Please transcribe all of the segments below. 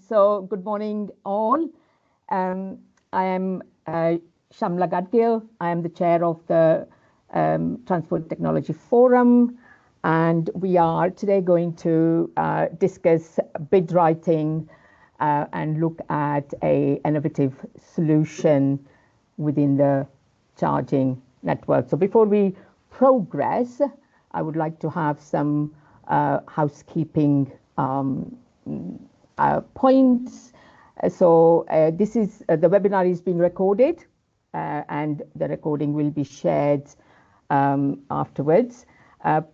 So good morning all. I am Shamla Gadgil. I am the chair of the Transport Technology Forum, and we are today going to discuss bid writing and look at an innovative solution within the charging network. So before we progress, I would like to have some housekeeping points. So this is the webinar is being recorded and the recording will be shared afterwards.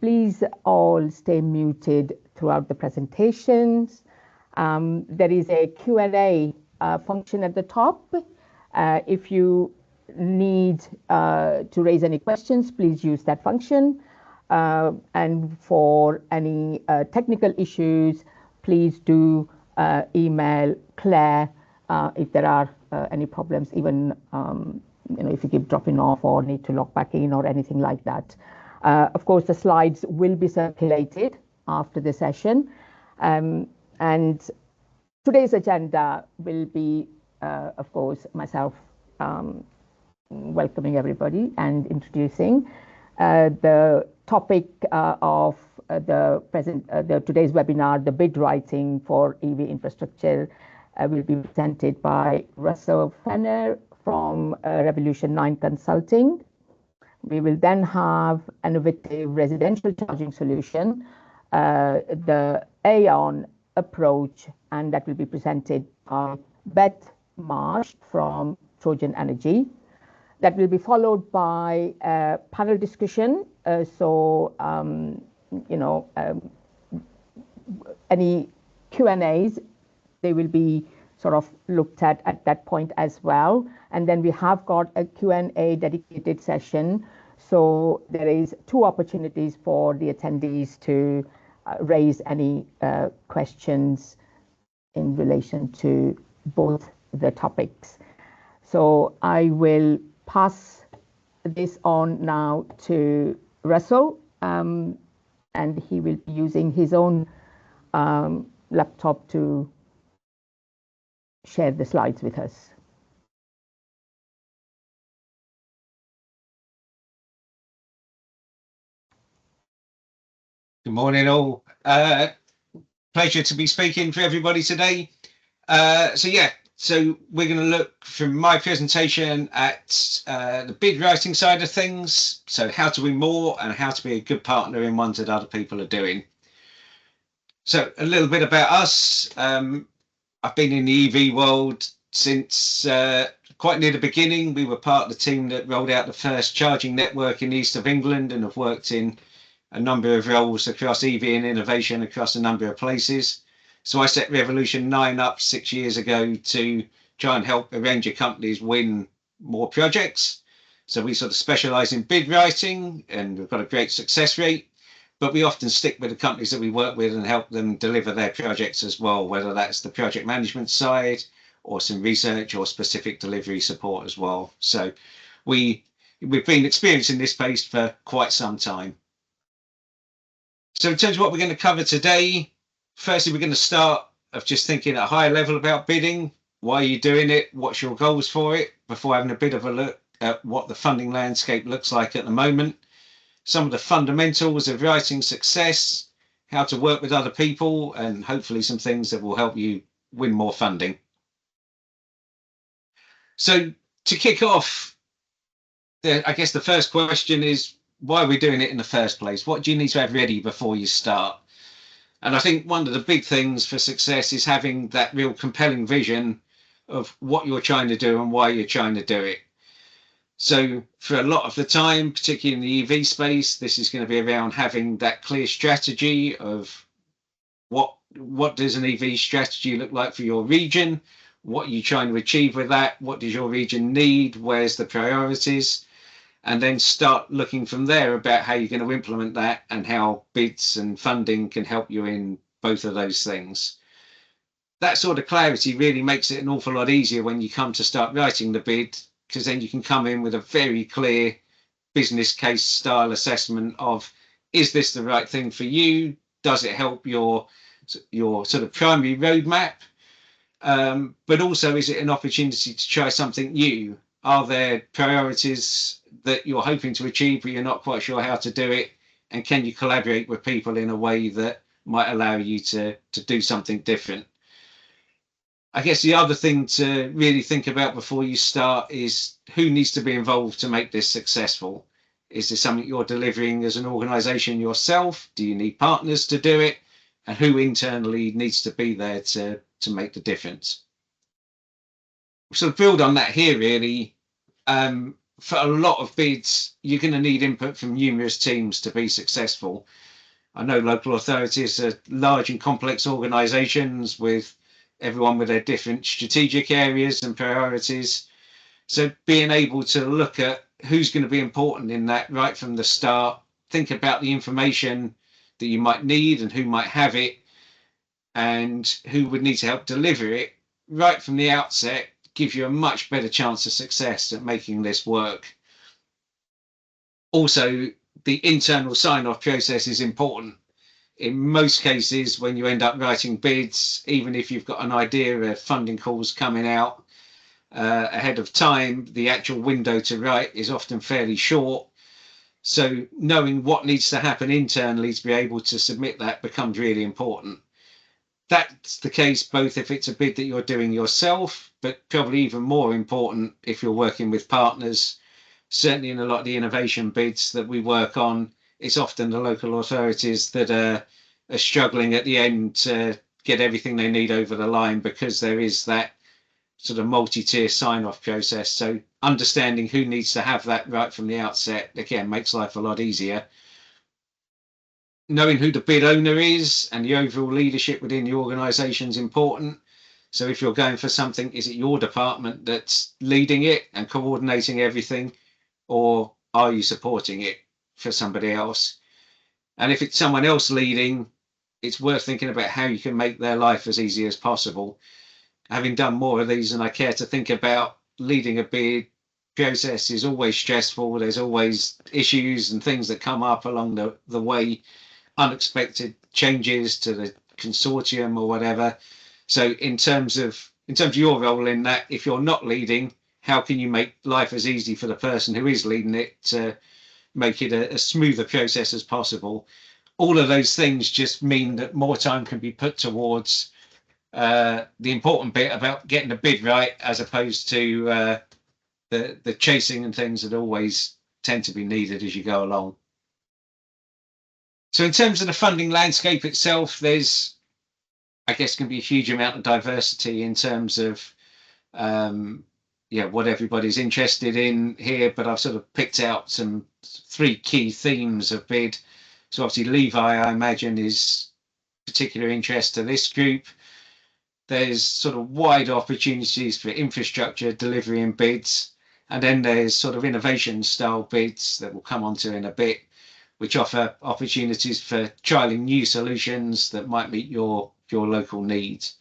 Please all stay muted throughout the presentations. There is a Q&A function at the top. If you need to raise any questions, please use that function. And for any technical issues, please do email Claire if there are any problems, even if you keep dropping off or need to log back in or anything like that. Of course, the slides will be circulated after the session. And today's agenda will be, of course, myself welcoming everybody and introducing the topic of today's webinar, the bid writing for EV infrastructure, will be presented by Russell Fenner from Revolution9 Consulting. We will then have innovative residential charging solution, the Aeon approach, and that will be presented by Beth Marsh from Trojan Energy. That will be followed by a panel discussion. Any Q&As, they will be sort of looked at that point as well. And then we have got a Q&A dedicated session. So there is two opportunities for the attendees to raise any questions in relation to both the topics. So I will pass this on now to Russell, and he will be using his own laptop to share the slides with us. Good morning all. Pleasure to be speaking for everybody today. So we're going to look from my presentation at the bid writing side of things. So how to win more and how to be a good partner in ones that other people are doing. So a little bit about us. I've been in the EV world since quite near the beginning. We were part of the team that rolled out the first charging network in the east of England and have worked in a number of roles across EV and innovation across a number of places. So I set Revolution9 up 6 years ago to try and help a range of companies win more projects. So we sort of specialize in bid writing and we've got a great success rate, but we often stick with the companies that we work with and help them deliver their projects as well, whether that's the project management side or some research or specific delivery support as well. So we've been experiencing this space for quite some time. So in terms of what we're going to cover today, firstly, we're going to start of just thinking at a higher level about bidding. Why are you doing it? What's your goals for it? Before having a bit of a look at what the funding landscape looks like at the moment. Some of the fundamentals of writing success, how to work with other people, and hopefully some things that will help you win more funding. So to kick off, I guess the first question is, why are we doing it in the first place? What do you need to have ready before you start? And I think one of the big things for success is having that real compelling vision of what you're trying to do and why you're trying to do it. So for a lot of the time, particularly in the EV space, this is going to be around having that clear strategy of what does an EV strategy look like for your region? What are you trying to achieve with that? What does your region need? Where's the priorities? And then start looking from there about how you're going to implement that and how bids and funding can help you in both of those things. That sort of clarity really makes it an awful lot easier when you come to start writing the bid, because then you can come in with a very clear business case style assessment of, is this the right thing for you? Does it help your sort of primary roadmap? but also, is it an opportunity to try something new? Are there priorities that you're hoping to achieve, but you're not quite sure how to do it? And can you collaborate with people in a way that might allow you to do something different? I guess the other thing to really think about before you start is who needs to be involved to make this successful. Is this something you're delivering as an organization yourself? Do you need partners to do it? And who internally needs to be there to make the difference? Sort of build on that here, really. For a lot of bids, you're going to need input from numerous teams to be successful. I know local authorities are large and complex organizations with everyone with their different strategic areas and priorities. So being able to look at who's going to be important in that right from the start, think about the information that you might need and who might have it and who would need to help deliver it right from the outset, gives you a much better chance of success at making this work. Also, the internal sign-off process is important. In most cases, when you end up writing bids, even if you've got an idea of funding calls coming out ahead of time, the actual window to write is often fairly short. So knowing what needs to happen internally to be able to submit that becomes really important. That's the case both if it's a bid that you're doing yourself, but probably even more important if you're working with partners. Certainly in a lot of the innovation bids that we work on, it's often the local authorities that are struggling at the end to get everything they need over the line because there is that sort of multi-tier sign-off process. So understanding who needs to have that right from the outset, again, makes life a lot easier. Knowing who the bid owner is and the overall leadership within the organisation is important. So if you're going for something, is it your department that's leading it and coordinating everything, or are you supporting it for somebody else? And if it's someone else leading, it's worth thinking about how you can make their life as easy as possible. Having done more of these than I care to think about, leading a bid process is always stressful. There's always issues and things that come up along the way, unexpected changes to the consortium or whatever. So in terms of your role in that, if you're not leading, how can you make life as easy for the person who is leading it to make it a smoother process as possible? All of those things just mean that more time can be put towards the important bit about getting the bid right, as opposed to the chasing and things that always tend to be needed as you go along. So in terms of the funding landscape itself, there's, I guess, can be a huge amount of diversity in terms of what everybody's interested in here, but I've sort of picked out some 3 key themes of bid. So obviously Levi, I imagine, is particular interest to this group. There's sort of wide opportunities for infrastructure delivery and bids, and then there's sort of innovation style bids that we'll come on to in a bit, which offer opportunities for trialing new solutions that might meet your local needs.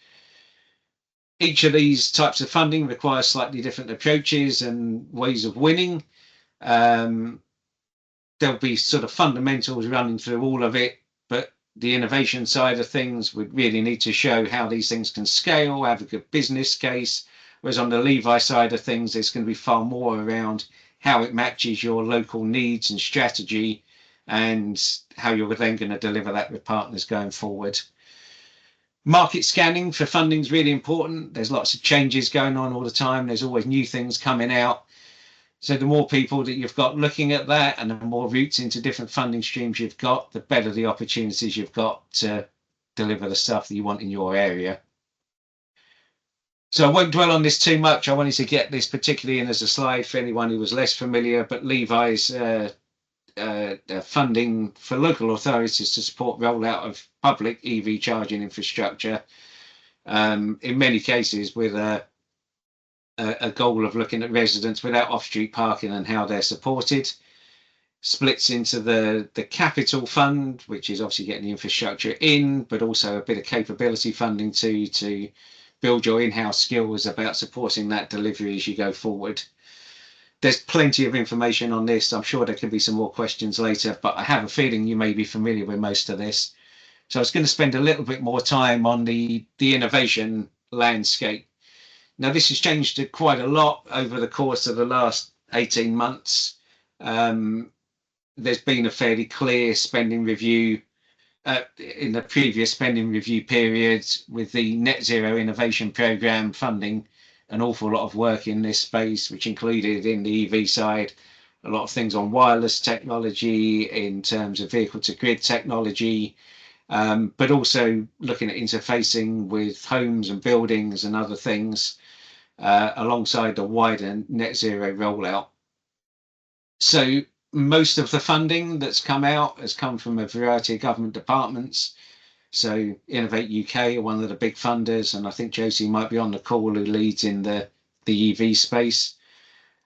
Each of these types of funding requires slightly different approaches and ways of winning. There'll be sort of fundamentals running through all of it, but the innovation side of things would really need to show how these things can scale, have a good business case. Whereas on the Levi side of things, there's going to be far more around how it matches your local needs and strategy, and how you're then going to deliver that with partners going forward. Market scanning for funding is really important. There's lots of changes going on all the time. There's always new things coming out. So the more people that you've got looking at that and the more routes into different funding streams you've got, the better the opportunities you've got to deliver the stuff that you want in your area. So I won't dwell on this too much. I wanted to get this particularly in as a slide for anyone who was less familiar, but Levi's funding for local authorities to support rollout of public EV charging infrastructure, in many cases with a goal of looking at residents without off-street parking and how they're supported. Splits into the capital fund, which is obviously getting the infrastructure in, but also a bit of capability funding to build your in-house skills about supporting that delivery as you go forward. There's plenty of information on this. I'm sure there can be some more questions later, but I have a feeling you may be familiar with most of this. So I was going to spend a little bit more time on the innovation landscape. Now, this has changed quite a lot over the course of the last 18 months. There's been a fairly clear spending review in the previous spending review periods, with the Net Zero Innovation Programme funding an awful lot of work in this space, which included in the EV side a lot of things on wireless technology in terms of vehicle to grid technology, but also looking at interfacing with homes and buildings and other things alongside the wider net zero rollout. So most of the funding that's come out has come from a variety of government departments. So Innovate UK are one of the big funders, and I think Josie might be on the call, who leads in the EV space.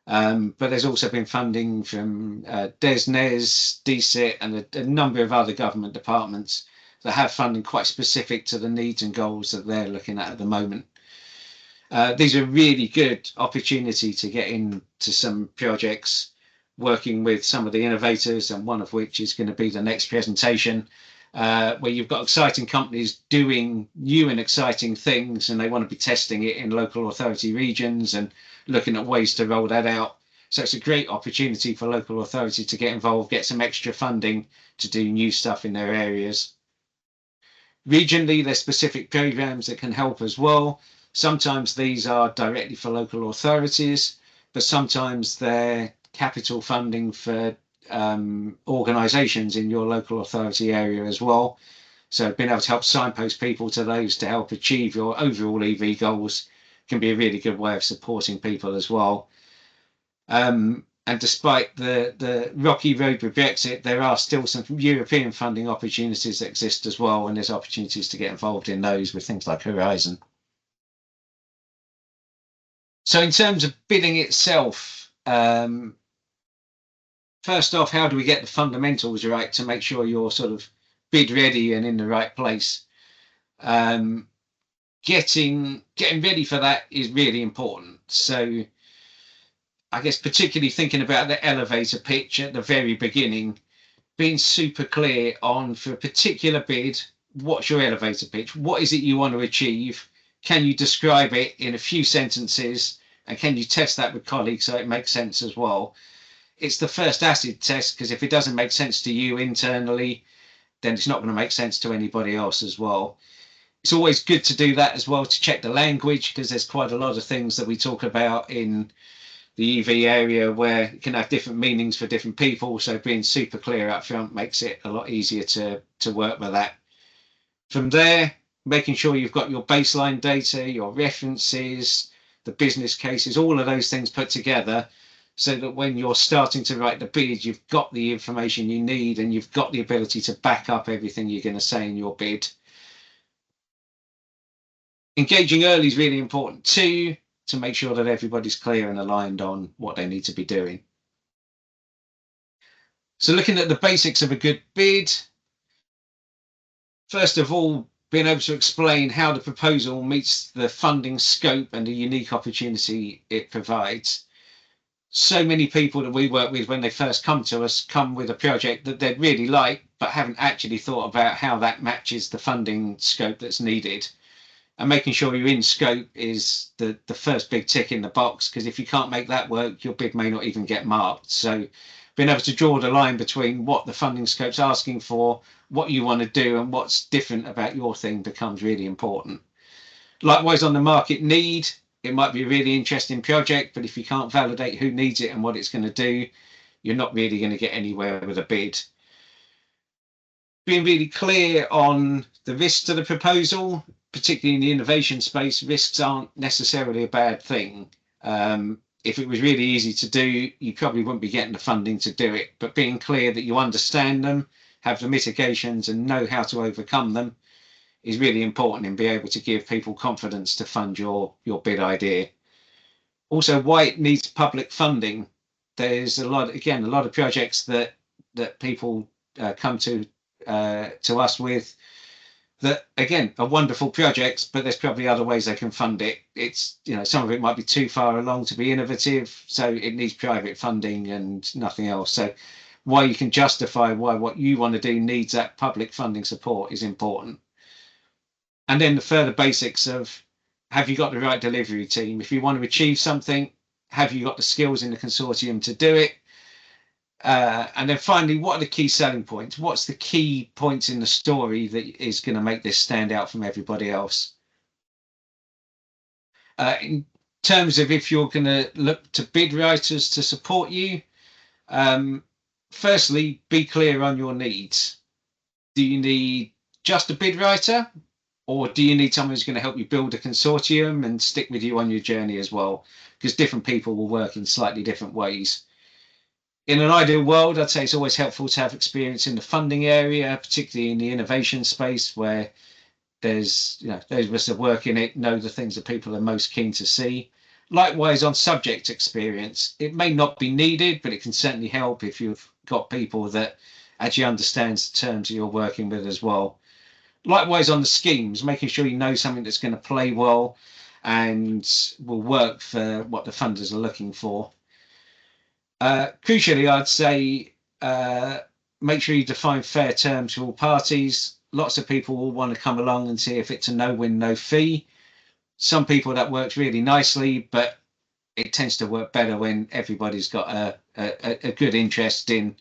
But there's also been funding from DESNES, DCIT, and a number of other government departments that have funding quite specific to the needs and goals that they're looking at the moment. These are really good opportunity to get into some projects working with some of the innovators, and one of which is going to be the next presentation, where you've got exciting companies doing new and exciting things, and they want to be testing it in local authority regions and looking at ways to roll that out. So it's a great opportunity for local authority to get involved, get some extra funding to do new stuff in their areas. Regionally, there's specific programs that can help as well. Sometimes these are directly for local authorities, but sometimes they're capital funding for organisations in your local authority area as well. So being able to help signpost people to those to help achieve your overall EV goals can be a really good way of supporting people as well. And despite the rocky road with Brexit, there are still some European funding opportunities that exist as well, and there's opportunities to get involved in those with things like Horizon. So in terms of bidding itself, first off, how do we get the fundamentals right to make sure you're sort of bid ready and in the right place? Getting ready for that is really important. So I guess particularly thinking about the elevator pitch at the very beginning, being super clear on, for a particular bid, what's your elevator pitch? What is it you want to achieve? Can you describe it in a few sentences? And can you test that with colleagues so it makes sense as well? It's the first acid test, because if it doesn't make sense to you internally, then it's not going to make sense to anybody else as well. It's always good to do that as well, to check the language, because there's quite a lot of things that we talk about in the EV area where it can have different meanings for different people. So being super clear up front makes it a lot easier to work with that. From there, making sure you've got your baseline data, your references, the business cases, all of those things put together, so that when you're starting to write the bid, you've got the information you need and you've got the ability to back up everything you're going to say in your bid. Engaging early is really important too, to make sure that everybody's clear and aligned on what they need to be doing. So looking at the basics of a good bid, first of all, being able to explain how the proposal meets the funding scope and the unique opportunity it provides. So many people that we work with, when they first come to us, come with a project that they'd really like, but haven't actually thought about how that matches the funding scope that's needed. And making sure you're in scope is the first big tick in the box, because if you can't make that work, your bid may not even get marked. So being able to draw the line between what the funding scope's asking for, what you want to do, and what's different about your thing becomes really important. Likewise, on the market need, it might be a really interesting project, but if you can't validate who needs it and what it's going to do, you're not really going to get anywhere with a bid. Being really clear on the risks to the proposal, particularly in the innovation space, risks aren't necessarily a bad thing. If it was really easy to do, you probably wouldn't be getting the funding to do it. But being clear that you understand them, have the mitigations, and know how to overcome them is really important in being able to give people confidence to fund your bid idea. Also, why it needs public funding. There's a lot of projects that people come to us with that, again, are wonderful projects, but there's probably other ways they can fund it. It's, some of it might be too far along to be innovative, so it needs private funding and nothing else. So why you can justify why what you want to do needs that public funding support is important. And then the further basics of have you got the right delivery team? If you want to achieve something, have you got the skills in the consortium to do it? And then finally, what are the key selling points? What's the key points in the story that is going to make this stand out from everybody else? In terms of if you're going to look to bid writers to support you, firstly, be clear on your needs. Do you need just a bid writer, or do you need someone who's going to help you build a consortium and stick with you on your journey as well? Because different people will work in slightly different ways. In an ideal world, I'd say it's always helpful to have experience in the funding area, particularly in the innovation space, where there's, those of us that work in it know the things that people are most keen to see. Likewise, on subject experience, it may not be needed, but it can certainly help if you've got people that actually understands the terms that you're working with as well. Likewise, on the schemes, making sure you know something that's going to play well and will work for what the funders are looking for. Crucially, I'd say make sure you define fair terms for all parties. Lots of people will want to come along and see if it's a no-win, no-fee. Some people that works really nicely, but it tends to work better when everybody's got a good interest in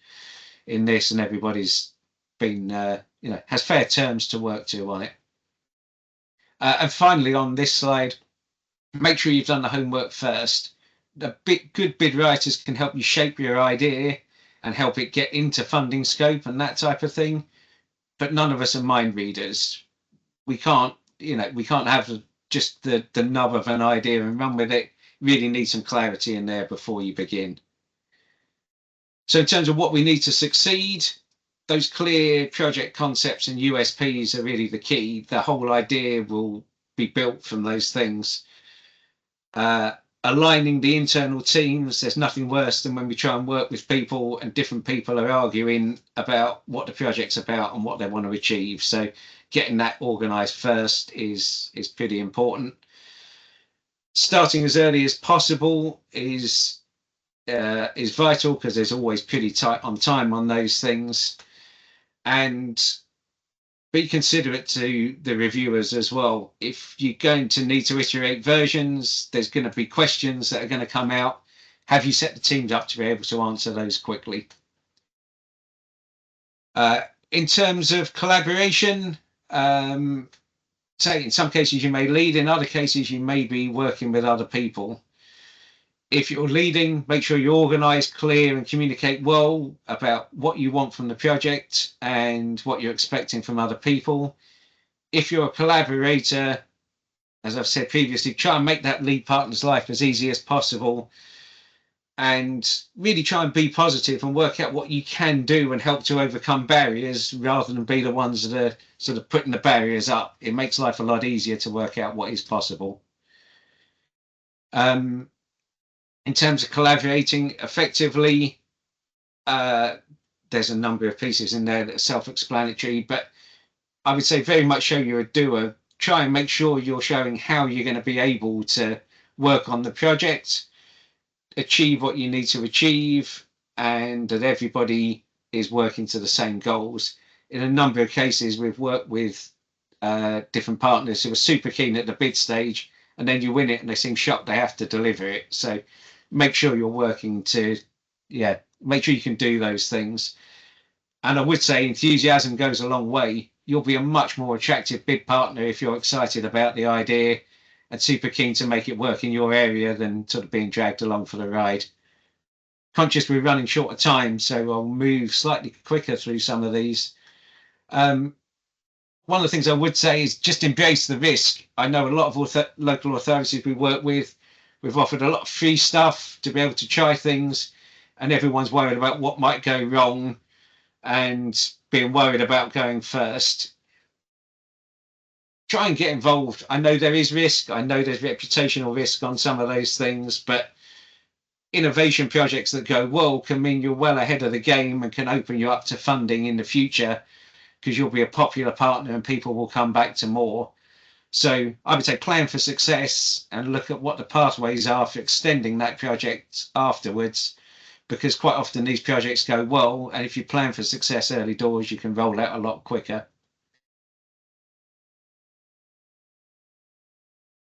this and everybody's been has fair terms to work to on it. And finally, on this slide, make sure you've done the homework first. Good bid writers can help you shape your idea and help it get into funding scope and that type of thing. But none of us are mind readers. We can't have just the nub of an idea and run with it. You really need some clarity in there before you begin. So in terms of what we need to succeed, those clear project concepts and USPs are really the key. The whole idea will be built from those things. Aligning the internal teams, there's nothing worse than when we try and work with people and different people are arguing about what the project's about and what they want to achieve. So getting that organized first is pretty important. Starting as early as possible is vital, because there's always pretty tight on time on those things. And be considerate to the reviewers as well. If you're going to need to iterate versions, there's going to be questions that are going to come out. Have you set the teams up to be able to answer those quickly? In terms of collaboration, say in some cases you may lead, in other cases you may be working with other people. If you're leading, make sure you're organized, clear, and communicate well about what you want from the project and what you're expecting from other people. If you're a collaborator, as I've said previously, try and make that lead partner's life as easy as possible and really try and be positive and work out what you can do and help to overcome barriers rather than be the ones that are sort of putting the barriers up. It makes life a lot easier to work out what is possible. In terms of collaborating effectively, there's a number of pieces in there that are self-explanatory, but I would say very much show you're a doer. Try and make sure you're showing how you're going to be able to work on the project, achieve what you need to achieve, and that everybody is working to the same goals. In a number of cases, we've worked with different partners who are super keen at the bid stage, and then you win it and they seem shocked they have to deliver it. So make sure you're working to, make sure you can do those things. And I would say enthusiasm goes a long way. You'll be a much more attractive bid partner if you're excited about the idea and super keen to make it work in your area than sort of being dragged along for the ride. Conscious we're running short of time, so I'll move slightly quicker through some of these. One of the things I would say is just embrace the risk. I know a lot of local authorities we work with, we've offered a lot of free stuff to be able to try things, and everyone's worried about what might go wrong and being worried about going first. Try and get involved. I know there is risk. I know there's reputational risk on some of those things, but innovation projects that go well can mean you're well ahead of the game and can open you up to funding in the future because you'll be a popular partner and people will come back to more. So I would say plan for success and look at what the pathways are for extending that project afterwards, because quite often these projects go well, and if you plan for success early doors, you can roll out a lot quicker.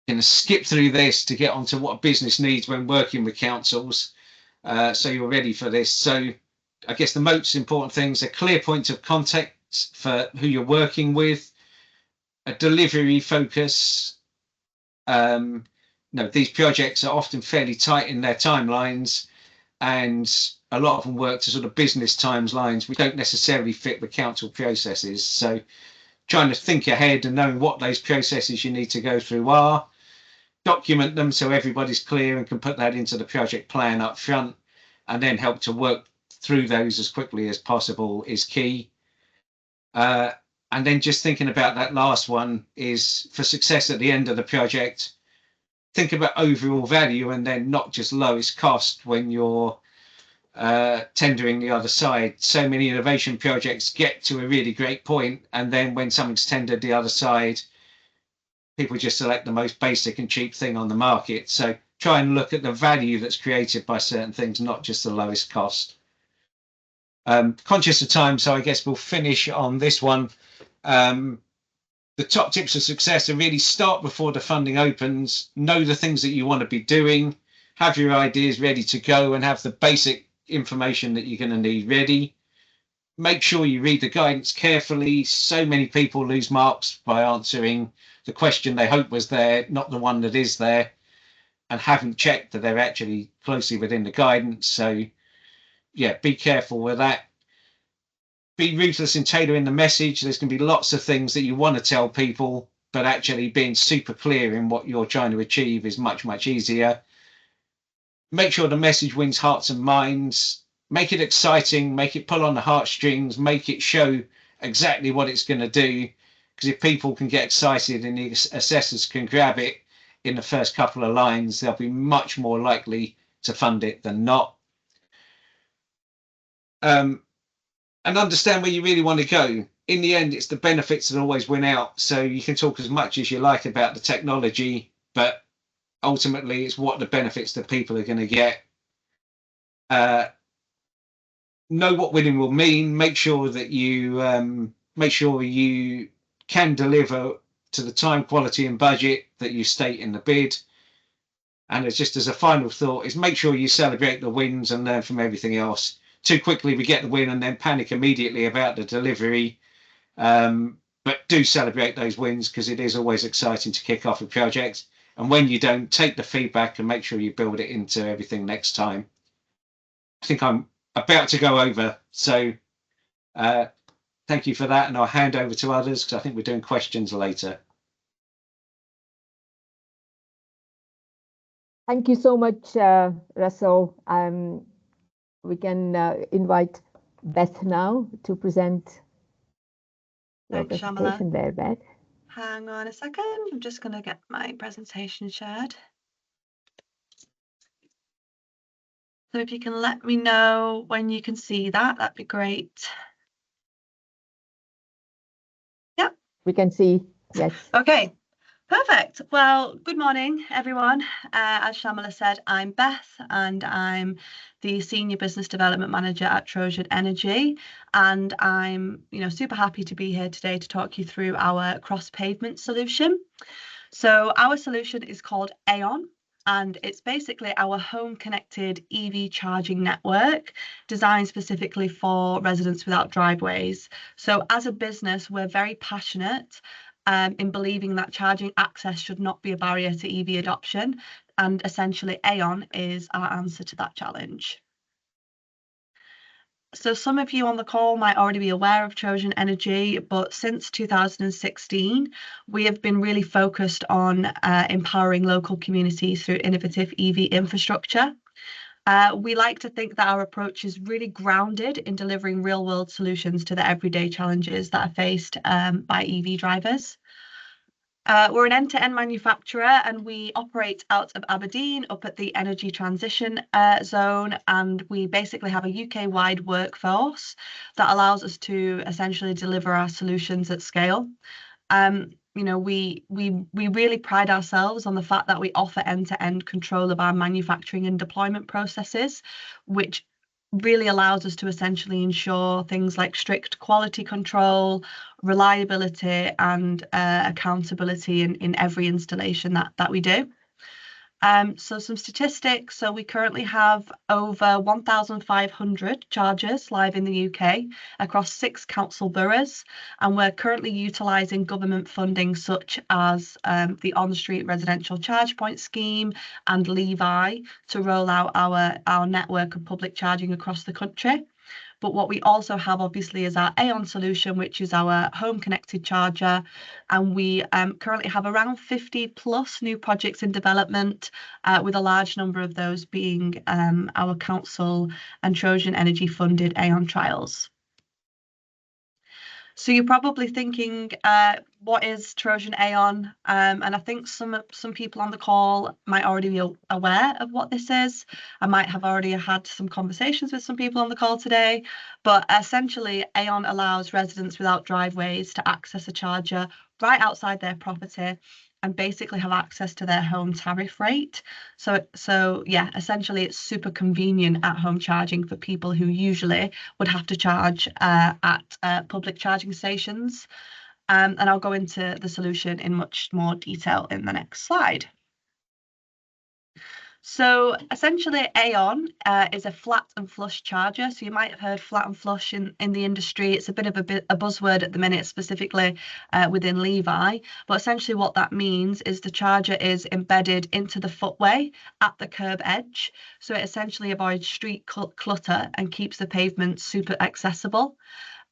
going to skip through this to get onto what a business needs when working with councils. So you're ready for this. So I guess the most important things are clear points of contact for who you're working with, a delivery focus. These projects are often fairly tight in their timelines, and a lot of them work to sort of business timelines which don't necessarily fit with council processes. So trying to think ahead and knowing what those processes you need to go through are, document them so everybody's clear and can put that into the project plan up front, and then help to work through those as quickly as possible is key. And then just thinking about that last one is for success at the end of the project, think about overall value and then not just lowest cost when you're tendering the other side. So many innovation projects get to a really great point, and then when something's tendered the other side, people just select the most basic and cheap thing on the market. So try and look at the value that's created by certain things, not just the lowest cost. Conscious of time, so I guess we'll finish on this one. The top tips of success are really start before the funding opens, know the things that you want to be doing, have your ideas ready to go, and have the basic information that you're going to need ready. Make sure you read the guidance carefully. So many people lose marks by answering the question they hope was there, not the one that is there, and haven't checked that they're actually closely within the guidance. So yeah, be careful with that. Be ruthless in tailoring the message. There's going to be lots of things that you want to tell people, but actually being super clear in what you're trying to achieve is much, much easier. Make sure the message wins hearts and minds. Make it exciting, make it pull on the heartstrings, make it show exactly what it's going to do. Because if people can get excited and the assessors can grab it in the first couple of lines, they'll be much more likely to fund it than not. And understand where you really want to go. In the end, it's the benefits that always win out. So you can talk as much as you like about the technology, but ultimately it's what the benefits that people are going to get. Know what winning will mean. Make sure that you can deliver to the time, quality, and budget that you state in the bid. And it's just as a final thought is make sure you celebrate the wins and learn from everything else. Too quickly we get the win and then panic immediately about the delivery. But do celebrate those wins, because it is always exciting to kick off a project. And when you don't, take the feedback and make sure you build it into everything next time. I think I'm about to go over. So thank you for that. And I'll hand over to others because I think we're doing questions later. Thank you so much, Russell. We can invite Beth now to present your presentation there, Beth. Hang on a second. I'm just going to get my presentation shared. So if you can let me know when you can see that, that'd be great. Yep. We can see, yes. Okay. Perfect. Well, good morning, everyone. As Shamala said, I'm Beth, and I'm the Senior Business Development Manager at Trojan Energy. And I'm, super happy to be here today to talk you through our cross-pavement solution. So our solution is called Aeon, and it's basically our home-connected EV charging network designed specifically for residents without driveways. So as a business, we're very passionate in believing that charging access should not be a barrier to EV adoption, and essentially Aeon is our answer to that challenge. So some of you on the call might already be aware of Trojan Energy, but since 2016, we have been really focused on empowering local communities through innovative EV infrastructure. We like to think that our approach is really grounded in delivering real-world solutions to the everyday challenges that are faced by EV drivers. We're an end-to-end manufacturer, and we operate out of Aberdeen up at the energy transition zone, and we basically have a UK-wide workforce that allows us to essentially deliver our solutions at scale. We really pride ourselves on the fact that we offer end-to-end control of our manufacturing and deployment processes, which really allows us to essentially ensure things like strict quality control, reliability, and accountability in every installation that we do. So some statistics. So we currently have over 1,500 chargers live in the UK across 6 council boroughs, and we're currently utilising government funding such as the on-street residential charge point scheme and Levi to roll out our network of public charging across the country. But what we also have, obviously, is our Aeon solution, which is our home connected charger. And we currently have around 50 plus new projects in development, with a large number of those being our council and Trojan Energy funded Aeon trials. So you're probably thinking, what is Trojan Aeon? And I think some people on the call might already be aware of what this is. I might have already had some conversations with some people on the call today, but essentially Aeon allows residents without driveways to access a charger right outside their property and basically have access to their home tariff rate. So yeah, essentially it's super convenient at home charging for people who usually would have to charge at public charging stations. And I'll go into the solution in much more detail in the next slide. So essentially Aeon is a flat and flush charger. So you might have heard flat and flush in the industry. It's a bit of a buzzword at the minute, specifically within Levi. But essentially what that means is the charger is embedded into the footway at the curb edge. So it essentially avoids street clutter and keeps the pavement super accessible.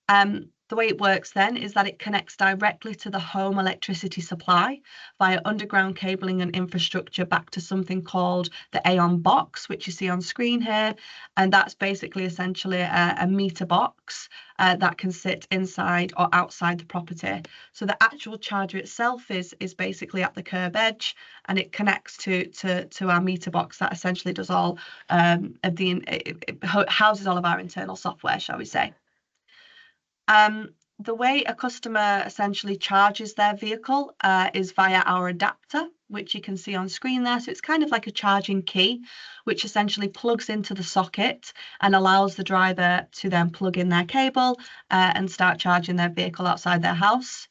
The way it works then is that it connects directly to the home electricity supply via underground cabling and infrastructure back to something called the Aeon box, which you see on screen here. And that's basically essentially a meter box that can sit inside or outside the property. So the actual charger itself is basically at the curb edge, and it connects to our meter box that essentially does all it houses all of our internal software, shall we say. The way a customer essentially charges their vehicle is via our adapter, which you can see on screen there. So it's kind of like a charging key, which essentially plugs into the socket and allows the driver to then plug in their cable and start charging their vehicle outside their house.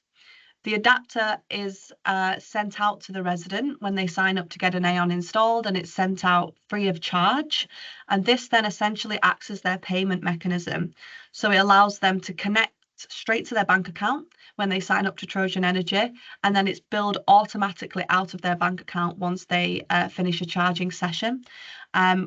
The adapter is sent out to the resident when they sign up to get an Aeon installed, and it's sent out free of charge. And this then essentially acts as their payment mechanism. So it allows them to connect straight to their bank account when they sign up to Trojan Energy, and then it's billed automatically out of their bank account once they finish a charging session,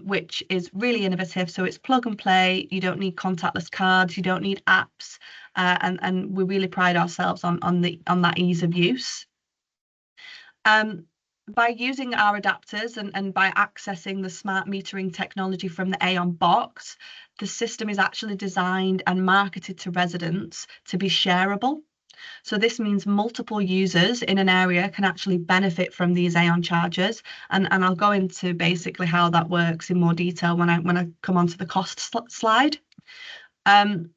which is really innovative. So it's plug and play. You don't need contactless cards. You don't need apps. And we really pride ourselves on that ease of use. By using our adapters and by accessing the smart metering technology from the Aeon box, the system is actually designed and marketed to residents to be shareable. So this means multiple users in an area can actually benefit from these Aeon chargers, and I'll go into basically how that works in more detail when I come on to the cost slide. And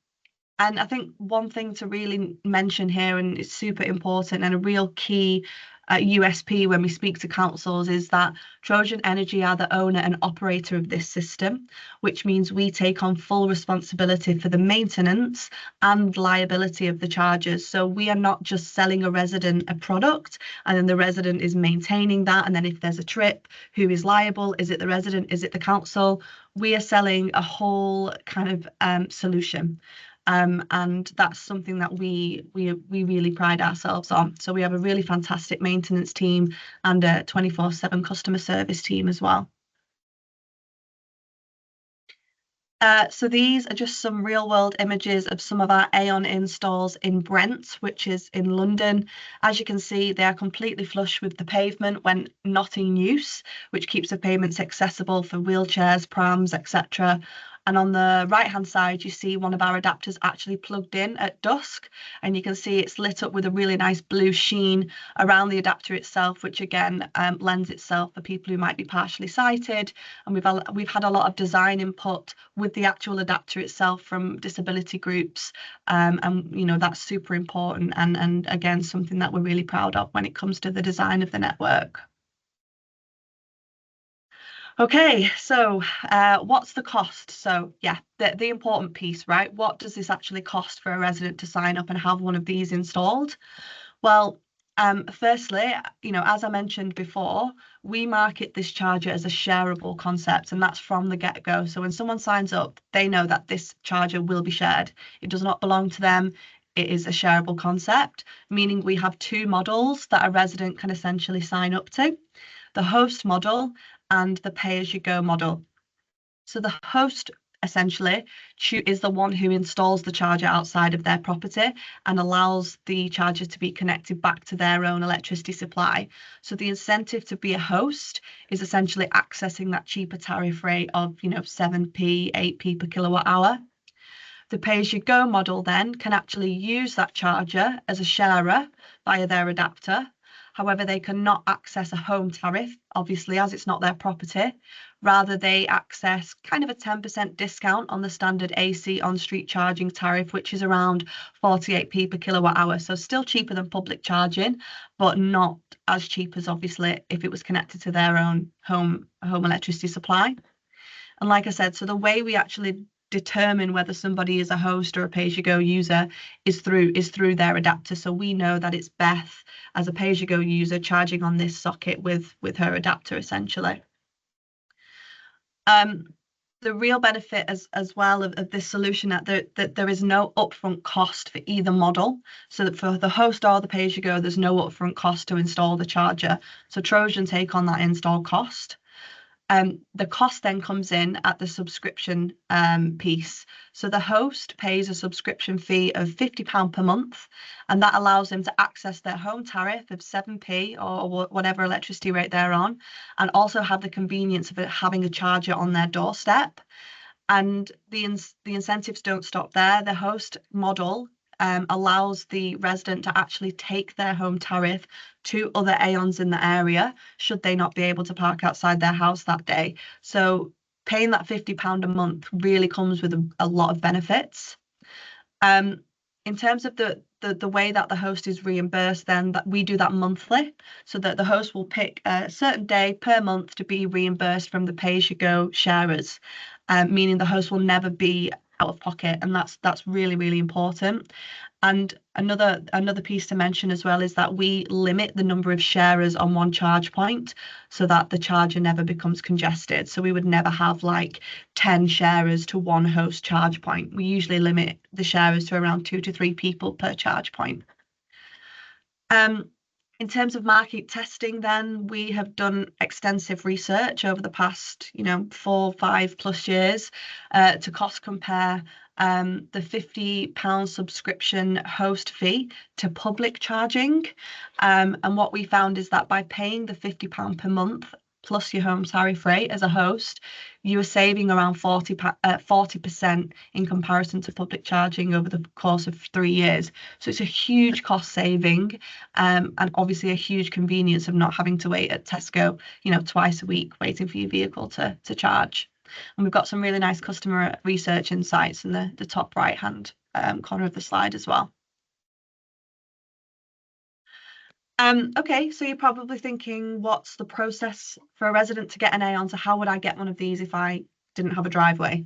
I think one thing to really mention here, and it's super important and a real key USP when we speak to councils, is that Trojan Energy are the owner and operator of this system, which means we take on full responsibility for the maintenance and liability of the chargers. So we are not just selling a resident a product and then the resident is maintaining that, and then if there's a trip, who is liable? Is it the resident? Is it the council? We are selling a whole kind of solution. And that's something that we really pride ourselves on. So we have a really fantastic maintenance team and a 24/7 customer service team as well. So these are just some real world images of some of our Aeon installs in Brent, which is in London. As you can see, they are completely flush with the pavement when not in use, which keeps the pavements accessible for wheelchairs, prams, etc. And on the right hand side, you see one of our adapters actually plugged in at dusk, and you can see it's lit up with a really nice blue sheen around the adapter itself, which again lends itself for people who might be partially sighted. And we've had a lot of design input with the actual adapter itself from disability groups, and you know, that's super important, and again something that we're really proud of when it comes to the design of the network. Okay, so what's the cost? So yeah, the important piece, right? What does this actually cost for a resident to sign up and have one of these installed? Well, firstly, as I mentioned before, we market this charger as a shareable concept, and that's from the get-go. So when someone signs up, they know that this charger will be shared. It does not belong to them. It is a shareable concept, meaning we have two models that a resident can essentially sign up to: the host model and the pay-as-you-go model. So the host essentially is the one who installs the charger outside of their property and allows the charger to be connected back to their own electricity supply. So the incentive to be a host is essentially accessing that cheaper tariff rate of 7p, 8p per kilowatt hour. The pay-as-you-go model then can actually use that charger as a sharer via their adapter. However, they cannot access a home tariff, obviously, as it's not their property. Rather, they access kind of a 10% discount on the standard AC on-street charging tariff, which is around 48p per kilowatt hour. So still cheaper than public charging, but not as cheap as obviously if it was connected to their own home electricity supply. And like I said, so the way we actually determine whether somebody is a host or a pay-as-you-go user is through their adapter. So we know that it's Beth as a pay-as-you-go user charging on this socket with her adapter essentially. The real benefit as well of this solution that there is no upfront cost for either model. So that for the host or the pay-as-you-go, there's no upfront cost to install the charger. So Trojan take on that install cost. The cost then comes in at the subscription piece. So the host pays a subscription fee of £50 per month, and that allows them to access their home tariff of 7p or whatever electricity rate they're on, and also have the convenience of having a charger on their doorstep. And the incentives don't stop there. The host model allows the resident to actually take their home tariff to other Aeons in the area, should they not be able to park outside their house that day. So paying that £50 a month really comes with a lot of benefits. In terms of the way that the host is reimbursed, then that we do that monthly, so that the host will pick a certain day per month to be reimbursed from the pay-as-you-go sharers, meaning the host will never be out of pocket, and that's really, really important. And another piece to mention as well is that we limit the number of sharers on one charge point so that the charger never becomes congested. So we would never have like 10 sharers to one host charge point. We usually limit the sharers to around 2 to 3 people per charge point. In terms of market testing, then we have done extensive research over the past, 4-5+ years to cost compare the £50 subscription host fee to public charging. And what we found is that by paying the £50 per month plus your home tariff rate as a host, you are saving around 40% in comparison to public charging over the course of 3 years. So it's a huge cost saving, and obviously a huge convenience of not having to wait at Tesco, twice a week waiting for your vehicle to charge. And we've got some really nice customer research insights in the top right hand corner of the slide as well. Okay, so you're probably thinking, what's the process for a resident to get an Aeon? So how would I get one of these if I didn't have a driveway?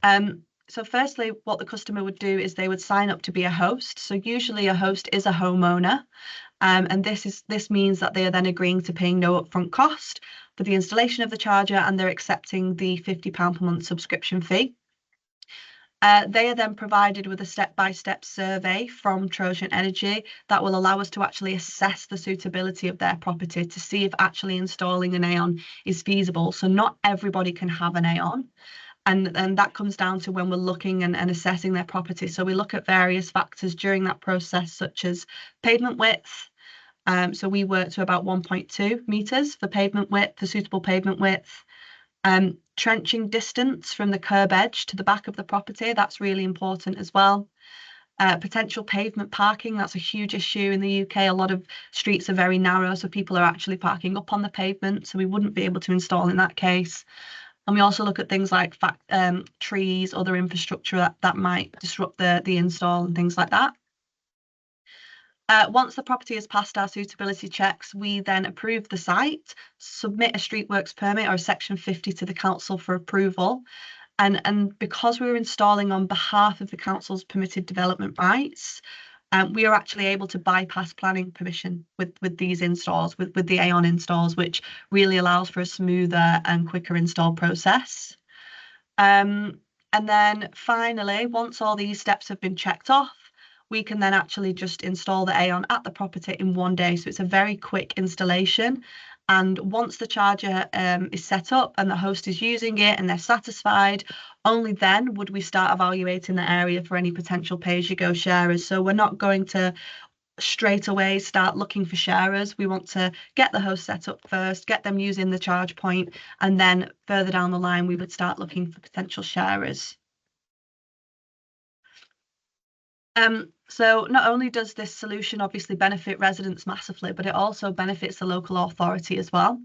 So firstly, what the customer would do is they would sign up to be a host. So usually a host is a homeowner, and this means that they are then agreeing to paying no upfront cost for the installation of the charger, and they're accepting the £50 per month subscription fee. They are then provided with a step-by-step survey from Trojan Energy that will allow us to actually assess the suitability of their property to see if actually installing an Aeon is feasible. So not everybody can have an Aeon. And that comes down to when we're looking and assessing their property. So we look at various factors during that process, such as pavement width. So we work to about 1.2 metres for pavement width, for suitable pavement width. Trenching distance from the curb edge to the back of the property, that's really important as well. Potential pavement parking, that's a huge issue in the UK. A lot of streets are very narrow, so people are actually parking up on the pavement, so we wouldn't be able to install in that case. And we also look at things like trees, other infrastructure that might disrupt the install and things like that. Once the property has passed our suitability checks, we then approve the site, submit a street works permit or a Section 50 to the council for approval. And because we're installing on behalf of the council's permitted development rights, we are actually able to bypass planning permission with these installs, with the Aeon installs, which really allows for a smoother and quicker install process. And then finally, once all these steps have been checked off, we can then actually just install the Aeon at the property in one day. So it's a very quick installation. And once the charger is set up and the host is using it and they're satisfied, only then would we start evaluating the area for any potential pay-as-you-go sharers. So we're not going to straight away start looking for sharers. We want to get the host set up first, get them using the charge point, and then further down the line, we would start looking for potential sharers. So not only does this solution obviously benefit residents massively, but it also benefits the local authority as well.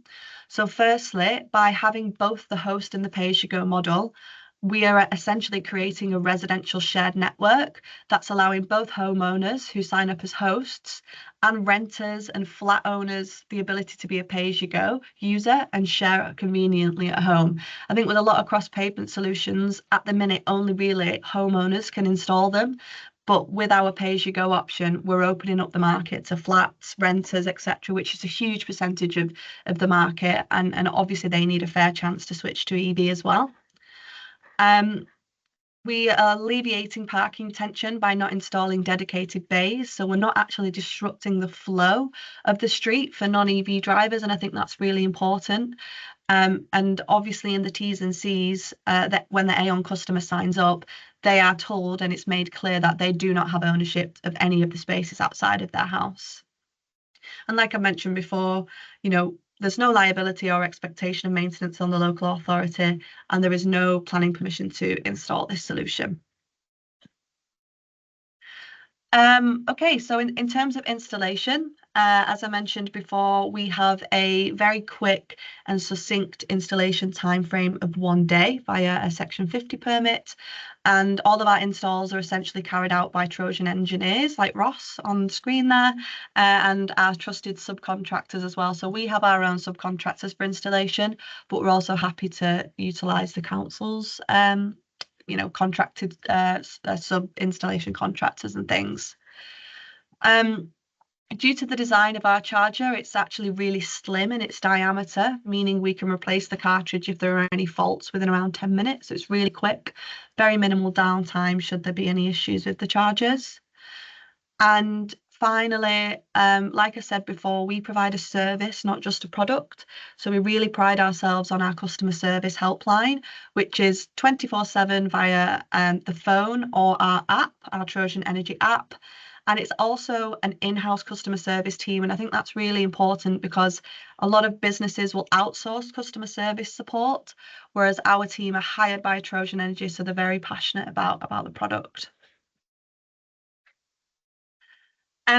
So firstly, by having both the host and the pay-as-you-go model, we are essentially creating a residential shared network that's allowing both homeowners who sign up as hosts and renters and flat owners the ability to be a pay-as-you-go user and share it conveniently at home. I think with a lot of cross-pavement solutions, at the minute, only really homeowners can install them. But with our pay-as-you-go option, we're opening up the market to flats, renters, etc., which is a huge percentage of the market. And obviously, they need a fair chance to switch to EV as well. We are alleviating parking tension by not installing dedicated bays. So we're not actually disrupting the flow of the street for non-EV drivers. And I think that's really important. And obviously in the T's and C's, that when the Aeon customer signs up, they are told and it's made clear that they do not have ownership of any of the spaces outside of their house. And like I mentioned before, there's no liability or expectation of maintenance on the local authority, and there is no planning permission to install this solution. Okay, so in terms of installation, as I mentioned before, we have a very quick and succinct installation timeframe of 1 day via a Section 50 permit. And all of our installs are essentially carried out by Trojan engineers like Ross on the screen there, and our trusted subcontractors as well. So we have our own subcontractors for installation, but we're also happy to utilise the council's contracted sub-installation contractors and things. Due to the design of our charger, it's actually really slim in its diameter, meaning we can replace the cartridge if there are any faults within around 10 minutes. So it's really quick, very minimal downtime should there be any issues with the chargers. And finally, like I said before, we provide a service, not just a product. So we really pride ourselves on our customer service helpline, which is 24/7 via the phone or our app, our Trojan Energy app. And it's also an in-house customer service team. And I think that's really important because a lot of businesses will outsource customer service support, whereas our team are hired by Trojan Energy, so they're very passionate about the product.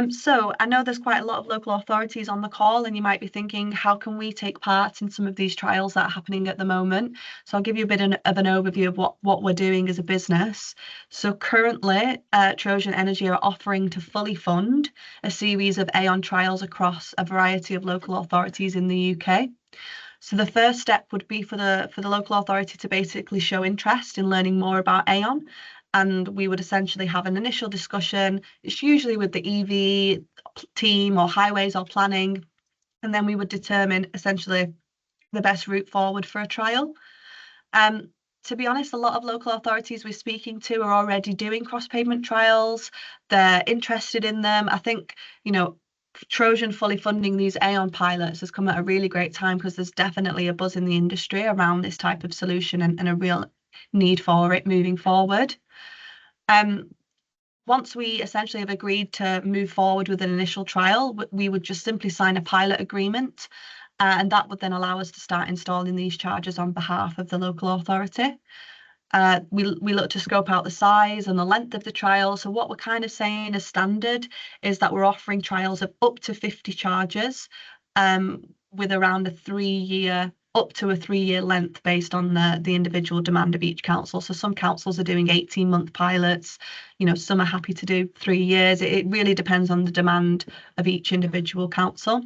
So I know there's quite a lot of local authorities on the call, and you might be thinking, how can we take part in some of these trials that are happening at the moment? So I'll give you a bit of an overview of what we're doing as a business. So currently, Trojan Energy are offering to fully fund a series of Aeon trials across a variety of local authorities in the UK. So the first step would be for the local authority to basically show interest in learning more about Aeon. And we would essentially have an initial discussion. It's usually with the EV team or highways or planning. And then we would determine essentially the best route forward for a trial. To be honest, a lot of local authorities we're speaking to are already doing cross-pavement trials. They're interested in them. I think, Trojan fully funding these Aeon pilots has come at a really great time because there's definitely a buzz in the industry around this type of solution and a real need for it moving forward. Once we essentially have agreed to move forward with an initial trial, we would just simply sign a pilot agreement, and that would then allow us to start installing these chargers on behalf of the local authority. We look to scope out the size and the length of the trial. So what we're kind of saying as standard is that we're offering trials of up to 50 chargers with around a 3-year up to a 3-year length based on the individual demand of each council. So some councils are doing 18-month pilots, some are happy to do 3 years. It really depends on the demand of each individual council.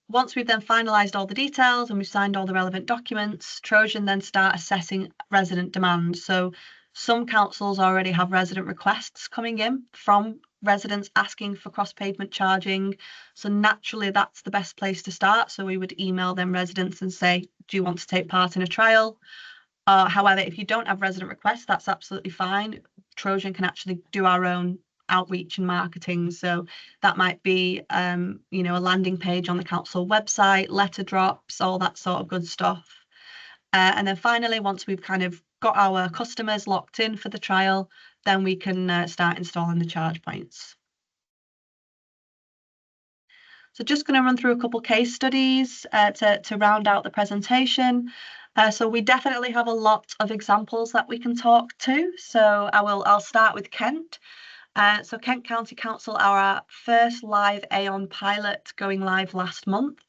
Once we've then finalised all the details and we've signed all the relevant documents, Trojan then start assessing resident demand. So some councils already have resident requests coming in from residents asking for cross-pavement charging. So naturally, that's the best place to start. So we would email them residents and say, do you want to take part in a trial? However, if you don't have resident requests, that's absolutely fine. Trojan can actually do our own outreach and marketing. So that might be, a landing page on the council website, letter drops, all that sort of good stuff. And then finally, once we've kind of got our customers locked in for the trial, then we can start installing the charge points. So just going to run through a couple case studies to round out the presentation. So we definitely have a lot of examples that we can talk to. So I'll start with Kent. So Kent County Council are our first live Aon pilot going live last month.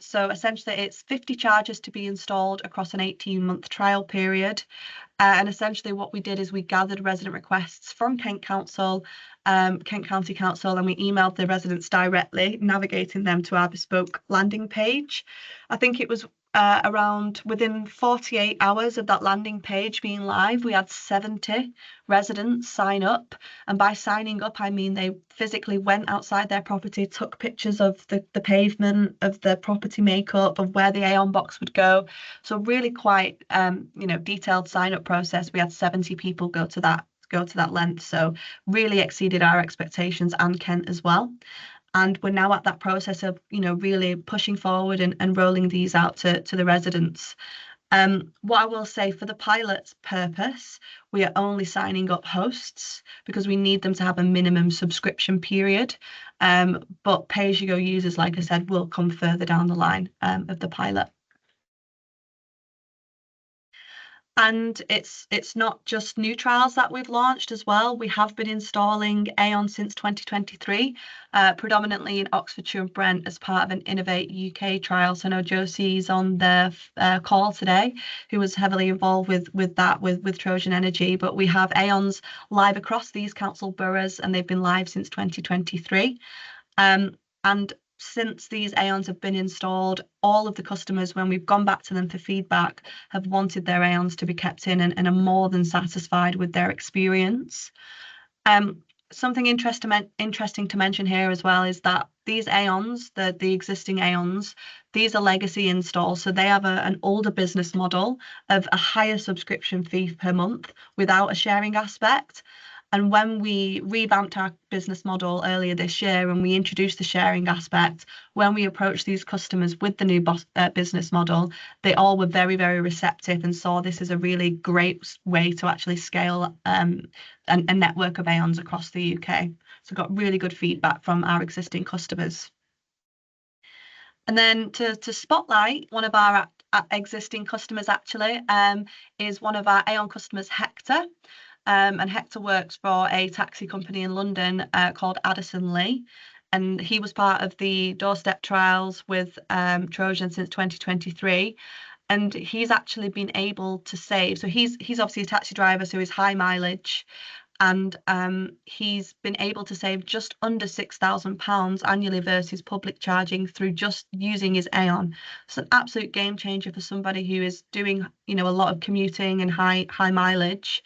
So essentially it's 50 chargers to be installed across an 18-month trial period. And essentially what we did is we gathered resident requests from Kent Council, Kent County Council, and we emailed the residents directly, navigating them to our bespoke landing page. I think it was around within 48 hours of that landing page being live, we had 70 residents sign up. And by signing up, I mean they physically went outside their property, took pictures of the pavement, of the property makeup, of where the Aon box would go. So really quite, detailed sign up process. We had 70 people go to that length. So really exceeded our expectations, and Kent as well. And we're now at that process of, really pushing forward and rolling these out to the residents. What I will say, for the pilot's purpose, we are only signing up hosts because we need them to have a minimum subscription period. But pay-as-you-go users, like I said, will come further down the line of the pilot. And it's not just new trials that we've launched as well. We have been installing Aon since 2023, predominantly in Oxfordshire and Brent as part of an Innovate UK trial. So I know Josie's on the call today, who was heavily involved with Trojan Energy. But we have Aons live across these council boroughs, and they've been live since 2023. And since these Aons have been installed, all of the customers, when we've gone back to them for feedback, have wanted their Aons to be kept in and are more than satisfied with their experience. Something interesting to mention here as well is that these Aons, the existing Aons, these are legacy installs. So they have an older business model of a higher subscription fee per month without a sharing aspect. And when we revamped our business model earlier this year and we introduced the sharing aspect, when we approached these customers with the new business model, they all were very, very receptive and saw this as a really great way to actually scale a network of Aons across the UK. So got really good feedback from our existing customers. And then to spotlight one of our existing customers, actually, is one of our Aon customers, Hector. And Hector works for a taxi company in London called Addison Lee. And he was part of the doorstep trials with Trojan since 2023. And he's actually been able to save. So he's obviously a taxi driver, so he's high mileage. And he's been able to save just under £6,000 annually versus public charging through just using his Aon. It's an absolute game changer for somebody who is doing, a lot of commuting and high mileage.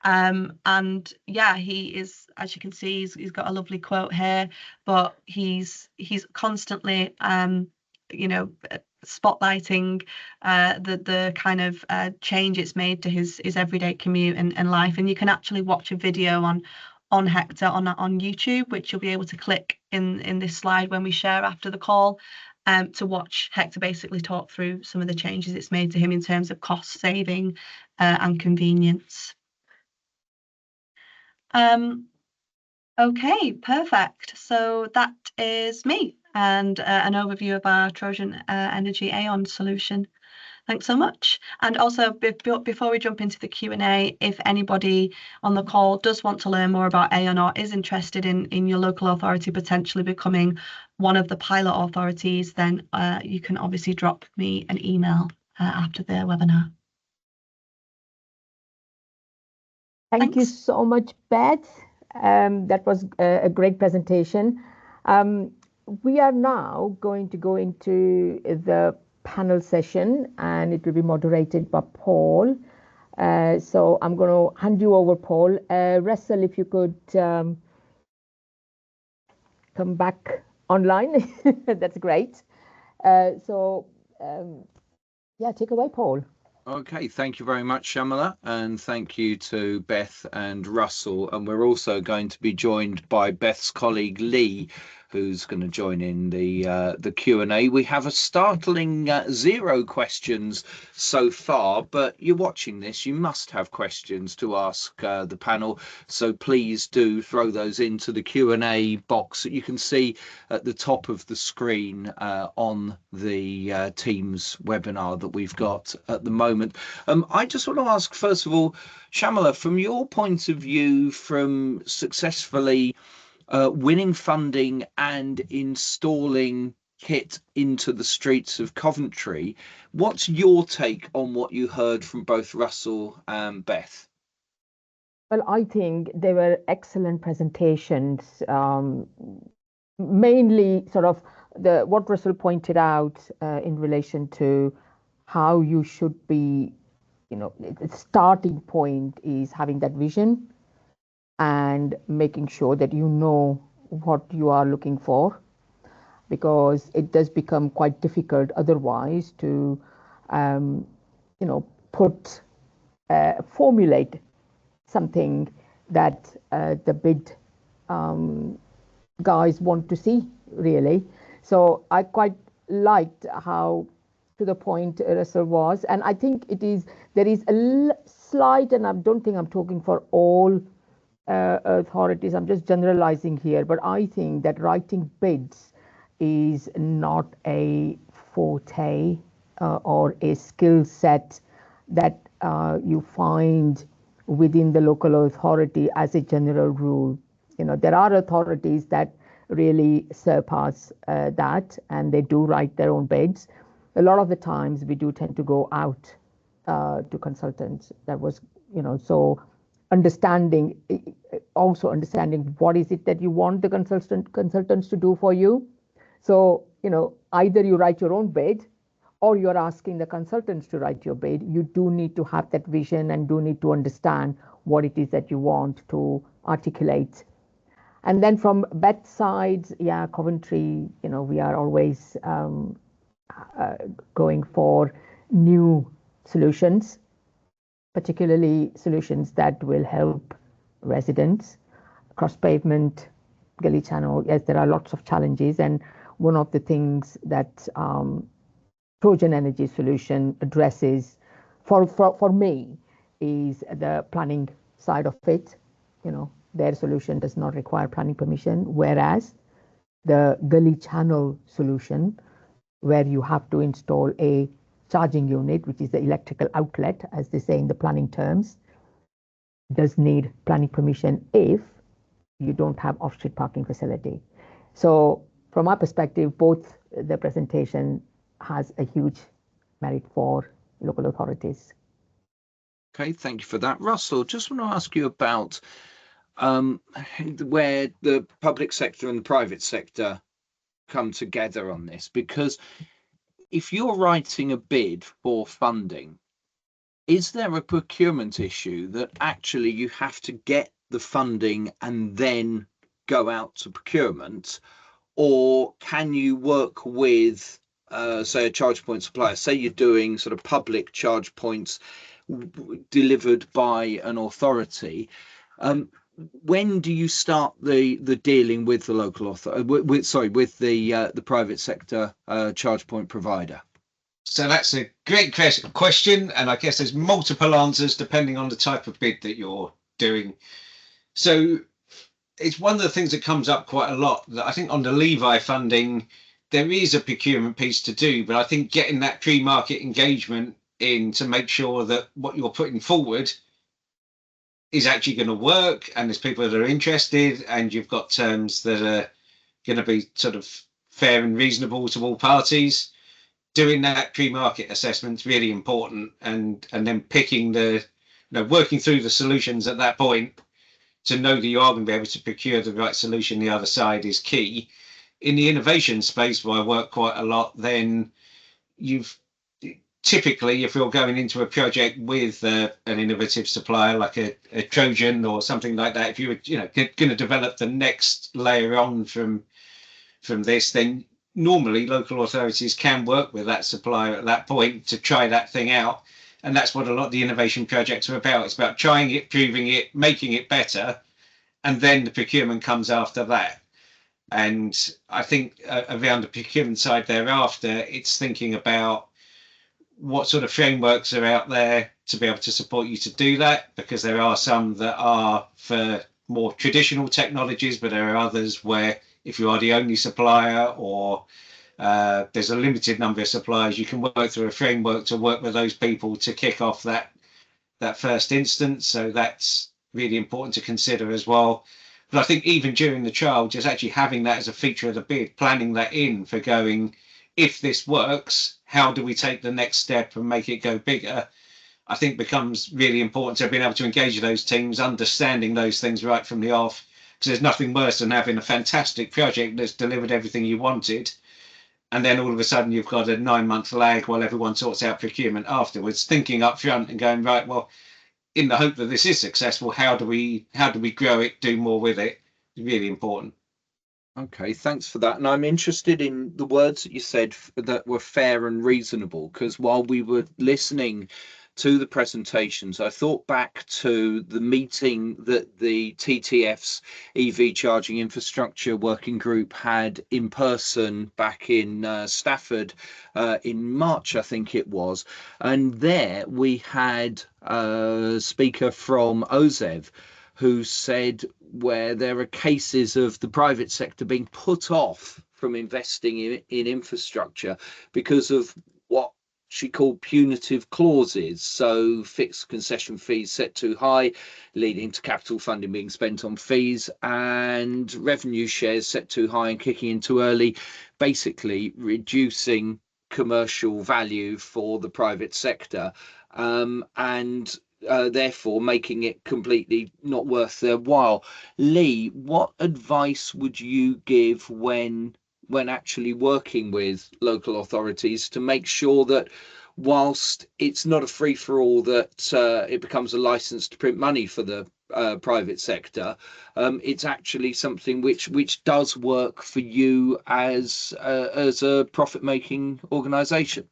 And yeah, he is, as you can see, he's got a lovely quote here, but he's constantly spotlighting the kind of change it's made to his everyday commute and life. And you can actually watch a video on Hector on YouTube, which you'll be able to click in this slide when we share after the call, to watch Hector basically talk through some of the changes it's made to him in terms of cost saving and convenience. Okay, perfect. So that is me and an overview of our Trojan Energy Aon solution. Thanks so much. And also, before we jump into the Q&A, if anybody on the call does want to learn more about AON or is interested in your local authority potentially becoming one of the pilot authorities, then you can obviously drop me an email after the webinar. Thank you so much, Beth. That was a great presentation. We are now going to go into the panel session, and it will be moderated by Paul. So I'm going to hand you over, Paul. Russell, if you could come back online, that's great. Yeah, take away, Paul. Okay, thank you very much, Shamala, and thank you to Beth and Russell. And we're also going to be joined by Beth's colleague Lee, who's going to join in the Q&A. We have a startling 0 questions so far, but you're watching this, you must have questions to ask the panel. So please do throw those into the Q&A box that you can see at the top of the screen on the Teams webinar that we've got at the moment. I just want to ask, first of all, Shamala, from your point of view, from successfully winning funding and installing kit into the streets of Coventry, what's your take on what you heard from both Russell and Beth? Well, I think they were excellent presentations, mainly sort of what Russell pointed out in relation to how you should be, the starting point is having that vision and making sure that you know what you are looking for, because it does become quite difficult otherwise to, formulate something that the bid guys want to see, really. So I quite liked how to the point Russell was, and I think there is a slight, and I don't think I'm talking for all authorities, I'm just generalizing here, but I think that writing bids is not a forte or a skill set that you find within the local authority as a general rule. There are authorities that really surpass that, and they do write their own bids. A lot of the times we do tend to go out to consultants. That was, so understanding what is it that you want the consultants to do for you. So, either you write your own bid or you're asking the consultants to write your bid. You do need to have that vision and do need to understand what it is that you want to articulate. And then from Beth's side, yeah, Coventry, we are always going for new solutions, particularly solutions that will help residents. Cross-pavement, gully channel, yes, there are lots of challenges, and one of the things that Trojan Energy solution addresses for me is the planning side of it. Their solution does not require planning permission, whereas the gully channel solution, where you have to install a charging unit, which is the electrical outlet, as they say in the planning terms, does need planning permission if you don't have off-street parking facility. So from my perspective, both the presentation has a huge merit for local authorities. Okay, thank you for that. Russell, just want to ask you about where the public sector and the private sector come together on this, because if you're writing a bid for funding, is there a procurement issue that actually you have to get the funding and then go out to procurement, or can you work with say a charge point supplier? Say you're doing sort of public charge points delivered by an authority. When do you start the dealing with the local authority, with the private sector charge point provider? So that's a great question, and I guess there's multiple answers depending on the type of bid that you're doing. So it's one of the things that comes up quite a lot, that I think on the Levi funding there is a procurement piece to do, but I think getting that pre-market engagement in to make sure that what you're putting forward is actually going to work, and there's people that are interested, and you've got terms that are going to be sort of fair and reasonable to all parties. Doing that pre-market assessment is really important, and then picking working through the solutions at that point to know that you are going to be able to procure the right solution the other side is key. In the innovation space, where I work quite a lot, then you've typically, if you're going into a project with an innovative supplier like a Trojan or something like that, if you were going to develop the next layer on from this, then normally local authorities can work with that supplier at that point to try that thing out. And that's what a lot of the innovation projects are about. It's about trying it, proving it, making it better, and then the procurement comes after that. And I think around the procurement side thereafter, it's thinking about what sort of frameworks are out there to be able to support you to do that, because there are some that are for more traditional technologies, but there are others where if you are the only supplier, or there's a limited number of suppliers, you can work through a framework to work with those people to kick off that first instance. So that's really important to consider as well. But I think even during the trial, just actually having that as a feature of the bid, planning that in for going, if this works, how do we take the next step and make it go bigger, I think becomes really important. So being able to engage those teams, understanding those things right from the off, because there's nothing worse than having a fantastic project that's delivered everything you wanted, and then all of a sudden you've got a 9-month lag while everyone sorts out procurement afterwards. Thinking up front and going, right, well, in the hope that this is successful, how do we grow it, do more with it, is really important. Okay, thanks for that. And I'm interested in the words that you said that were fair and reasonable, because while we were listening to the presentations, I thought back to the meeting that the TTF's EV charging infrastructure working group had in person back in Stafford in March, I think it was. And there we had a speaker from OZEV who said where there are cases of the private sector being put off from investing in infrastructure because of what she called punitive clauses. So fixed concession fees set too high, leading to capital funding being spent on fees, and revenue shares set too high and kicking in too early, basically reducing commercial value for the private sector. And therefore making it completely not worth their while. Lee, what advice would you give when actually working with local authorities to make sure that whilst it's not a free-for-all, that it becomes a license to print money for the private sector, it's actually something which does work for you as a profit-making organisation?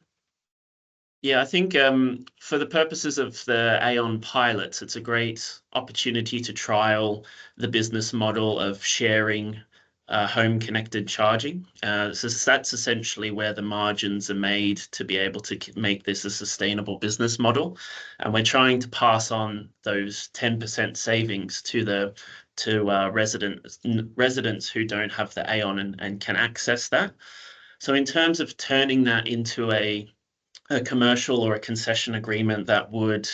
Yeah, I think for the purposes of the Aon pilots, it's a great opportunity to trial the business model of sharing home connected charging. So that's essentially where the margins are made to be able to make this a sustainable business model. And we're trying to pass on those 10% savings to residents who don't have the Aon and can access that. So in terms of turning that into a commercial or a concession agreement, that would,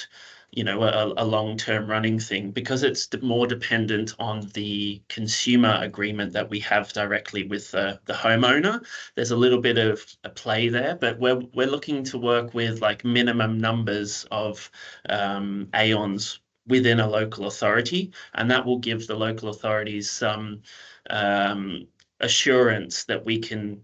a long-term running thing, because it's more dependent on the consumer agreement that we have directly with the homeowner. There's a little bit of a play there, but we're looking to work with like minimum numbers of Aons within a local authority, and that will give the local authorities some assurance that we can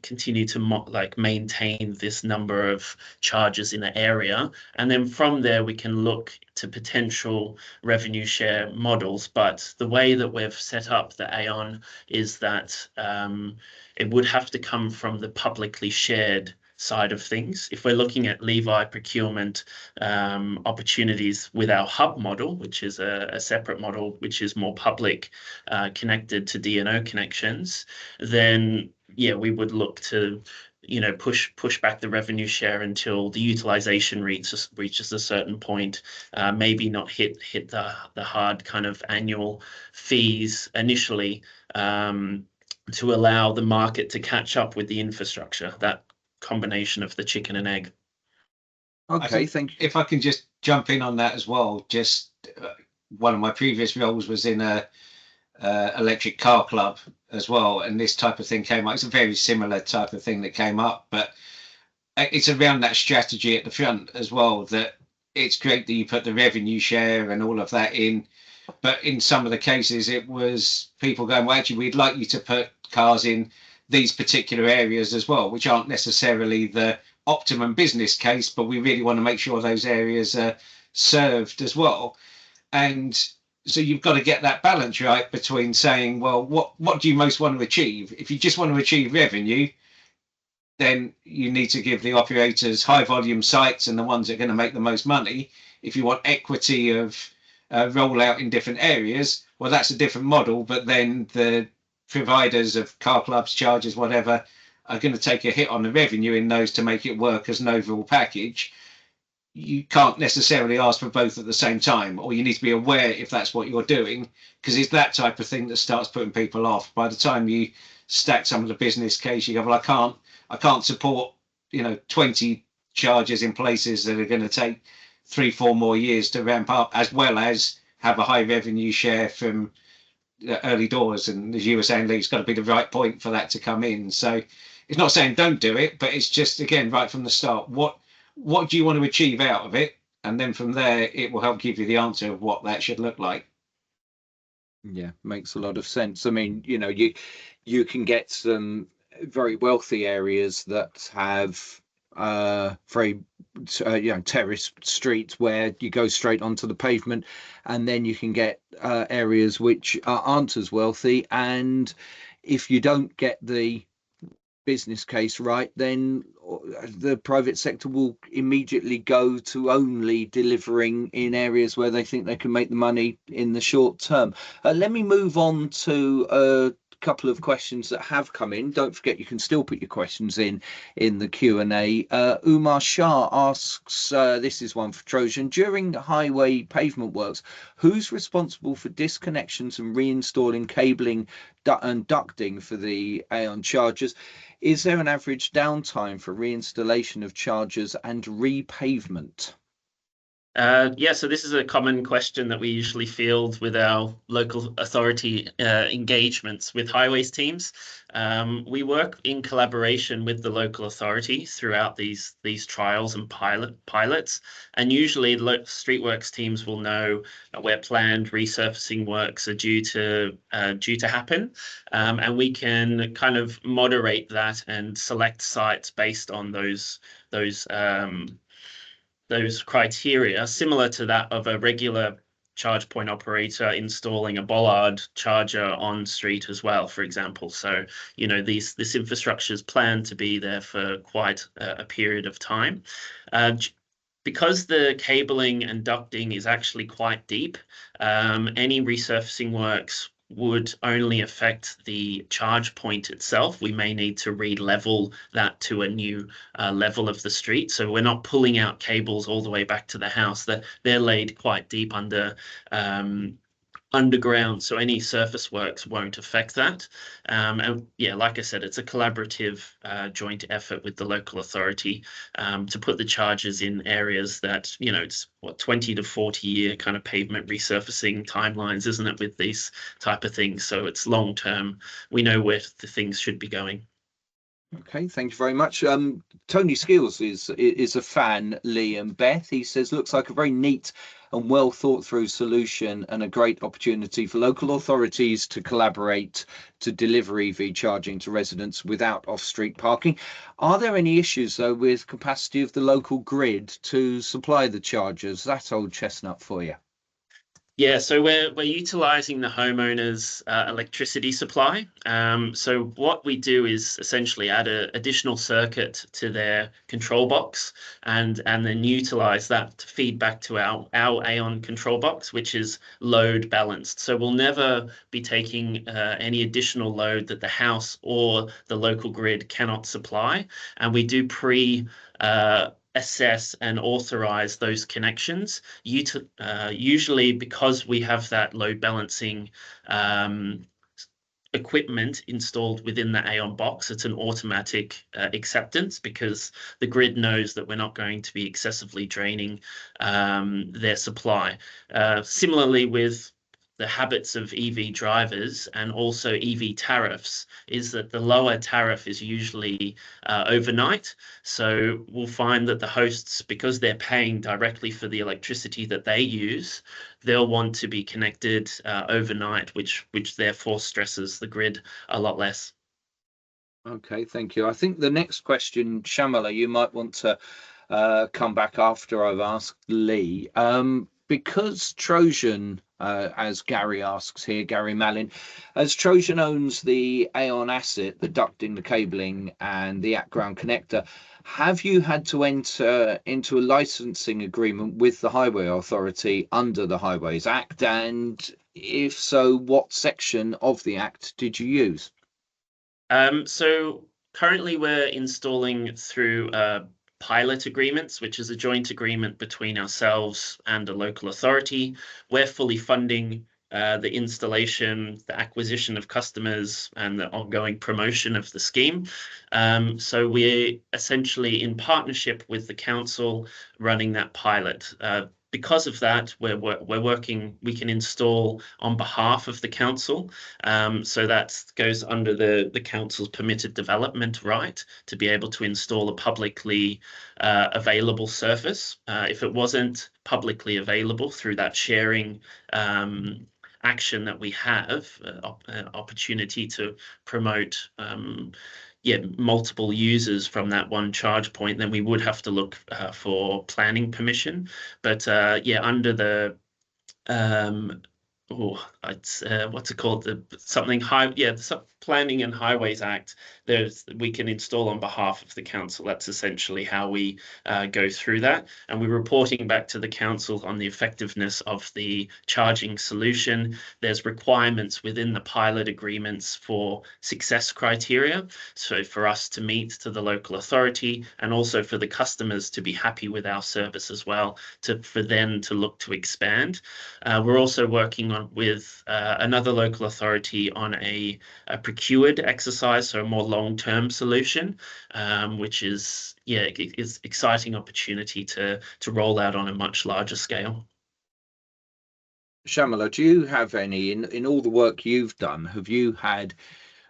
continue to maintain this number of charges in an area, and then from there we can look to potential revenue share models. But the way that we've set up the Aon is that it would have to come from the publicly shared side of things. If we're looking at Levi procurement opportunities with our hub model, which is a separate model, which is more public, connected to DNO connections, then yeah, we would look to push back the revenue share until the utilization reaches a certain point, maybe not hit the hard kind of annual fees initially, to allow the market to catch up with the infrastructure. That combination of the chicken and egg. Okay, thank you. If I can just jump in on that as well, just one of my previous roles was in a electric car club as well, and this type of thing came up. It's a very similar type of thing that came up, but it's around that strategy at the front as well, that it's great that you put the revenue share and all of that in, but in some of the cases it was people going, well, actually we'd like you to put cars in these particular areas as well, which aren't necessarily the optimum business case, but we really want to make sure those areas are served as well. And so you've got to get that balance right between saying, well, what do you most want to achieve? If you just want to achieve revenue, then you need to give the operators high volume sites and the ones that are going to make the most money. If you want equity of rollout in different areas, well, that's a different model, but then the providers of car clubs, charges, whatever, are going to take a hit on the revenue in those to make it work as an overall package. You can't necessarily ask for both at the same time, or you need to be aware if that's what you're doing, because it's that type of thing that starts putting people off. By the time you stack some of the business case, you go, well, I can't support 20 charges in places that are going to take 3-4 more years to ramp up, as well as have a high revenue share from early doors. And as you were saying, Lee, it's got to be the right point for that to come in. So it's not saying don't do it, but it's just, again, right from the start, what do you want to achieve out of it? And then from there, it will help give you the answer of what that should look like. Yeah, makes a lot of sense. I mean, you can get some very wealthy areas that have very terrace streets where you go straight onto the pavement, and then you can get areas which aren't as wealthy, and if you don't get the business case right, then the private sector will immediately go to only delivering in areas where they think they can make the money in the short term. Let me move on to a couple of questions that have come in. Don't forget, you can still put your questions in the Q&A. Umar Shah asks, this is one for Trojan: during highway pavement works, who's responsible for disconnections and reinstalling cabling and ducting for the Aon chargers? Is there an average downtime for reinstallation of chargers and repavement? Yeah, so this is a common question that we usually field with our local authority engagements with highways teams. We work in collaboration with the local authority throughout these trials and pilots, and usually streetworks teams will know where planned resurfacing works are due to happen, and we can kind of moderate that and select sites based on those criteria, similar to that of a regular charge point operator installing a bollard charger on street as well, for example. So, this infrastructure is planned to be there for quite a period of time. Because the cabling and ducting is actually quite deep, any resurfacing works would only affect the charge point itself. We may need to re-level that to a new level of the street. So we're not pulling out cables all the way back to the house. They're laid quite deep underground, so any surface works won't affect that. And yeah, like I said, it's a collaborative joint effort with the local authority to put the charges in areas that, it's 20 to 40 year kind of pavement resurfacing timelines, isn't it, with these type of things? So it's long term. We know where the things should be going. Okay, thank you very much. Tony Skills is a fan, Lee and Beth. He says, looks like a very neat and well thought through solution and a great opportunity for local authorities to collaborate to deliver EV charging to residents without off-street parking. Are there any issues, though, with capacity of the local grid to supply the chargers? That old chestnut for you. Yeah, so we're utilizing the homeowners' electricity supply. So what we do is essentially add an additional circuit to their control box, and then utilize that to feed back to our Aon control box, which is load balanced. So we'll never be taking any additional load that the house or the local grid cannot supply, and we do assess and authorize those connections. Usually, because we have that load balancing equipment installed within the Aon box. It's an automatic acceptance, because the grid knows that we're not going to be excessively draining their supply. Similarly with the habits of EV drivers and also EV tariffs, is that the lower tariff is usually overnight. So we'll find that the hosts, because they're paying directly for the electricity that they use, they'll want to be connected overnight, which therefore stresses the grid a lot less. Okay, thank you. I think the next question, Shamala, you might want to come back after I've asked Lee. Because Trojan, as Gary asks here, Gary Mallin, as Trojan owns the Aon asset, the ducting, the cabling, and the at-ground connector, have you had to enter into a licensing agreement with the Highway Authority under the Highways Act? And if so, what section of the Act did you use? So currently we're installing through pilot agreements, which is a joint agreement between ourselves and a local authority. We're fully funding the installation, the acquisition of customers, and the ongoing promotion of the scheme. So we're essentially in partnership with the council running that pilot. Because of that, we're working, we can install on behalf of the council. So that goes under the council's permitted development right to be able to install a publicly available surface. If it wasn't publicly available through that sharing action that we have, opportunity to promote multiple users from that one charge point, then we would have to look for planning permission. But under the what's it called? The Planning and Highways Act. We can install on behalf of the council. That's essentially how we go through that, and we're reporting back to the council on the effectiveness of the charging solution. There's requirements within the pilot agreements for success criteria, so for us to meet to the local authority, and also for the customers to be happy with our service as well, for them to look to expand. We're also working with another local authority on a procured exercise, so a more long-term solution, which is exciting opportunity to roll out on a much larger scale. Shamala, do you have any, in all the work you've done, have you had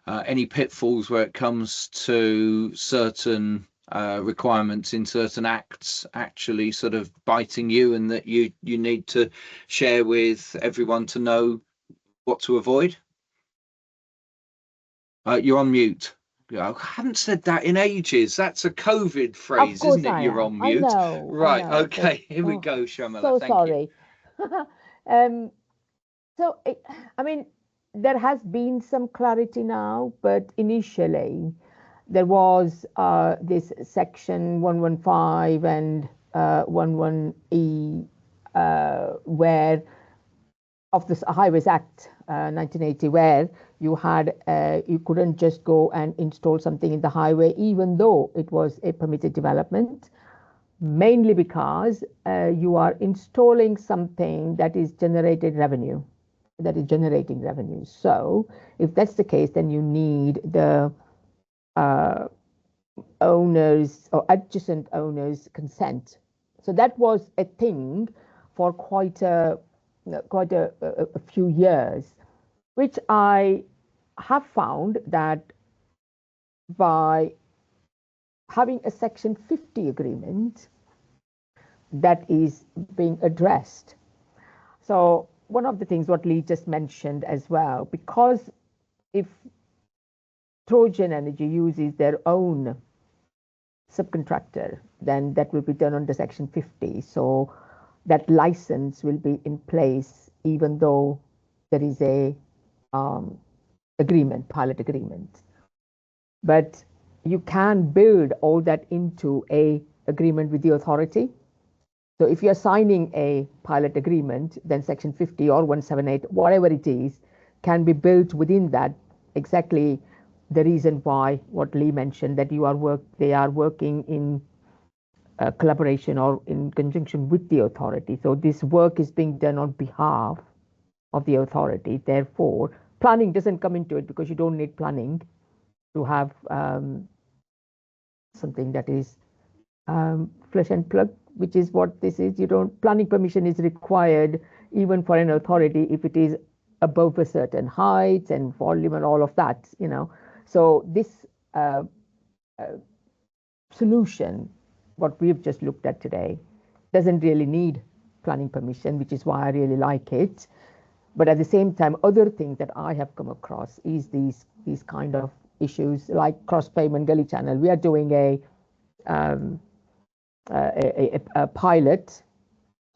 any pitfalls where it comes to certain requirements in certain acts actually sort of biting you, and that you need to share with everyone to know what to avoid? You're on mute. I haven't said that in ages. That's a COVID phrase, isn't it? You're on mute. I know. Right. I know. Okay. Here we go, Shamala. So Thank sorry. I mean, there has been some clarity now, but initially there was this section 115 and 11E where of the Highways Act 1980, where you couldn't just go and install something in the highway, even though it was a permitted development, mainly because you are installing something that is generating revenue. So if that's the case, then you need the owners or adjacent owners' consent. So that was a thing for quite a few years, which I have found that by having a Section 50 agreement, that is being addressed. So one of the things what Lee just mentioned as well, because if Trojan Energy uses their own subcontractor, then that will be done under Section 50. So that license will be in place, even though there is a pilot agreement. But you can build all that into a agreement with the authority. So if you're signing a pilot agreement, then Section 50 or 178, whatever it is, can be built within that. Exactly the reason why what Lee mentioned, that they are working in collaboration or in conjunction with the authority. So this work is being done on behalf of the authority. Therefore, Planning doesn't come into it because you don't need planning to have something that is flesh and plug, which is what this is. Planning permission is required even for an authority if it is above a certain height and volume and all of that, So this solution, what we've just looked at today, doesn't really need planning permission, which is why I really like it. But at the same time, other things that I have come across is these kind of issues like cross-pavement gully channel. We are doing a pilot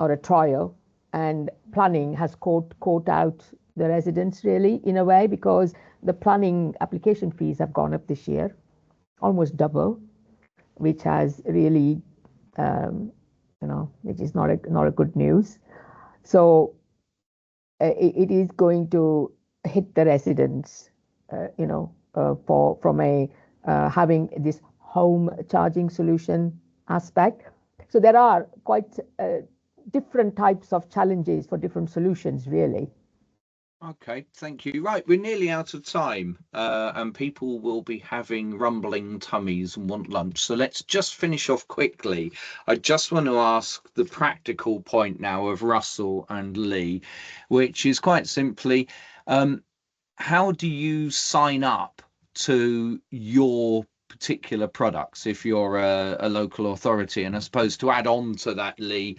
or a trial, and planning has caught out the residents really in a way, because the planning application fees have gone up this year, almost double, which has really, which is not a good news. So it is going to hit the residents, from having this home charging solution aspect. So there are quite different types of challenges for different solutions, really. Okay, thank you. Right, we're nearly out of time, and people will be having rumbling tummies and want lunch. So let's just finish off quickly. I just want to ask the practical point now of Russell and Lee, which is quite simply, how do you sign up to your particular products if you're a local authority? And I suppose to add on to that, Lee,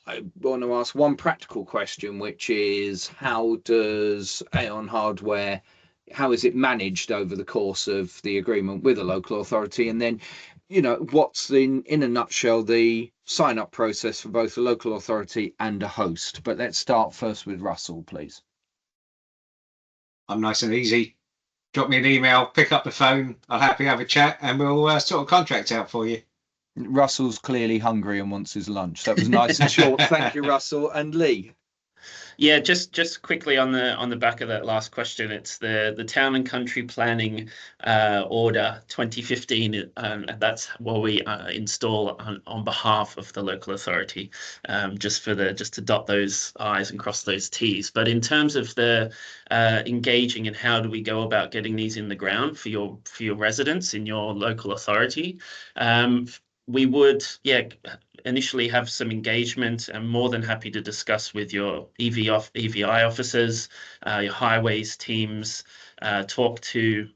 I want to ask one practical question, which is, how does Aon Hardware, how is it managed over the course of the agreement with a local authority? And then, what's in a nutshell the sign up process for both a local authority and a host? But let's start first with Russell, please. I'm nice and easy. Drop me an email, pick up the phone. I'll happily have a chat, and we'll sort a contract out for you. Russell's clearly hungry and wants his lunch. That was nice and short. Thank you, Russell. And Lee. Yeah, just quickly on the back of that last question, it's the Town and Country Planning Order 2015, and that's what we install on behalf of the local authority, just to dot those I's and cross those T's. But in terms of the engaging and how do we go about getting these in the ground for your residents in your local authority, we would, initially have some engagement. I'm more than happy to discuss with your EVI officers, your highways teams, talk to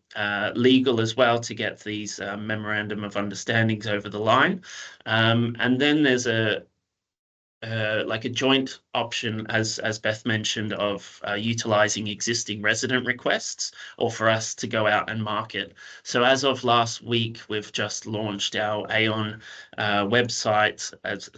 legal as well to get these memorandum of understandings over the line. And then there's a joint option, as Beth mentioned, of utilizing existing resident requests, or for us to go out and market. So as of last week, we've just launched our Aon website as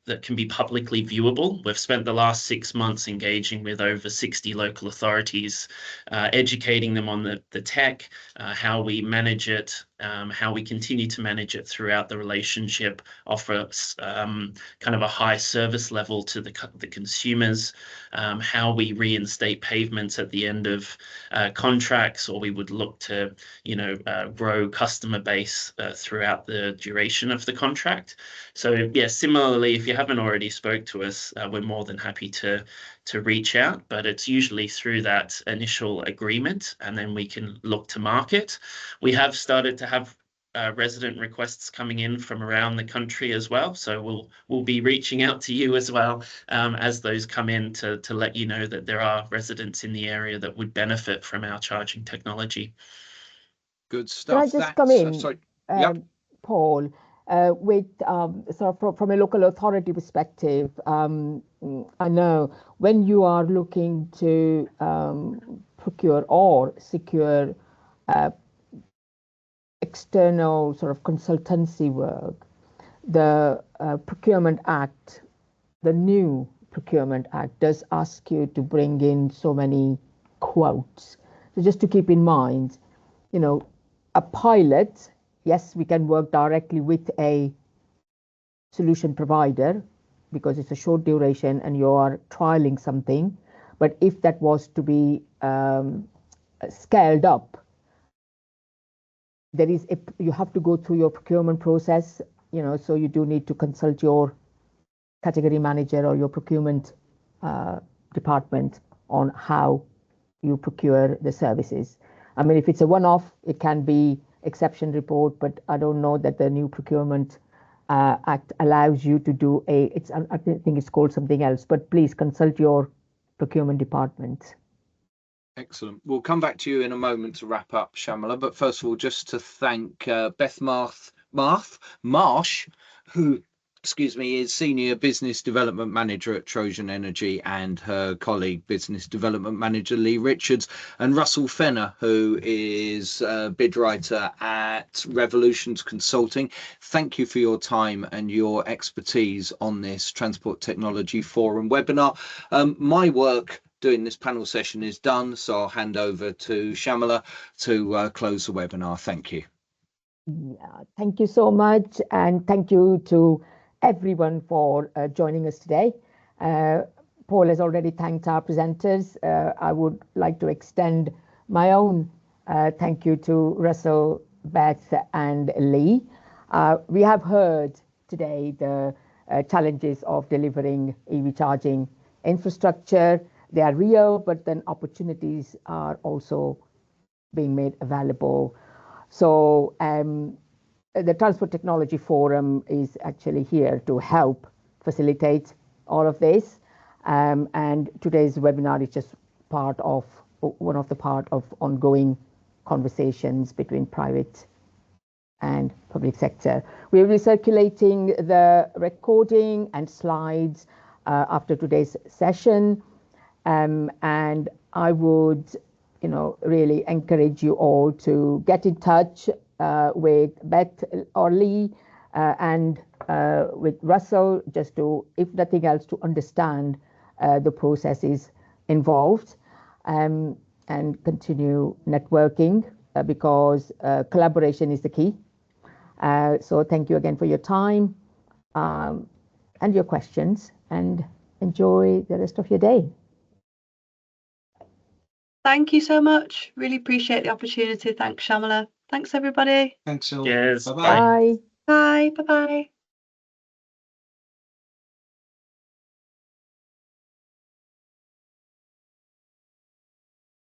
that can be publicly viewable. We've spent the last 6 months engaging with over 60 local authorities, educating them on the tech, how we manage it, how we continue to manage it throughout the relationship, offer kind of a high service level to the consumers, how we reinstate pavements at the end of contracts, or we would look to, grow customer base throughout the duration of the contract. So yeah, similarly, if you haven't already spoke to us, we're more than happy to reach out, but it's usually through that initial agreement, and then we can look to market. We have started to have resident requests coming in from around the country as well, so we'll be reaching out to you as well as those come in to let you know that there are residents in the area that would benefit from our charging technology. Good stuff. Can I just come in, sorry. Yep. Paul? With sort of from a local authority perspective, I know when you are looking to procure or secure external sort of consultancy work, the Procurement Act, the new Procurement Act, does ask you to bring in so many quotes. So just to keep in mind, a pilot, yes, we can work directly with a solution provider because it's a short duration and you are trialing something. But if that was to be scaled up, you have to go through your procurement process, so you do need to consult your category manager or your procurement department on how you procure the services. I mean, if it's a one-off, it can be exception report, but I don't know that the new procurement act allows you to do I think it's called something else, but please consult your procurement department. Excellent. We'll come back to you in a moment to wrap up, Shamala. But first of all, just to thank Beth Marsh, who, is Senior Business Development Manager at Trojan Energy, and her colleague, Business Development Manager Lee Richards, and Russell Fenner, who is a bid writer at Revolution9 Consulting. Thank you for your time and your expertise on this Transport Technology Forum webinar. My work doing this panel session is done, so I'll hand over to Shamala to close the webinar. Thank you. Yeah, thank you so much, and thank you to everyone for joining us today. Paul has already thanked our presenters. I would like to extend my own thank you to Russell, Beth, and Lee. We have heard today the challenges of delivering EV charging infrastructure. They are real, but then opportunities are also being made available. So the Transport Technology Forum is actually here to help facilitate all of this. And today's webinar is just part of ongoing conversations between private and public sector. We will be circulating the recording and slides after today's session. And I would, really encourage you all to get in touch with Beth or Lee and with Russell, just to, if nothing else, to understand the processes involved, and continue networking because collaboration is the key. So thank you again for your time and your questions, and enjoy the rest of your day. Thank you so much. Really appreciate the opportunity. Thanks, Shamala. Thanks, everybody. Thanks all. Yes. Bye-bye. Bye. Bye. Bye-bye.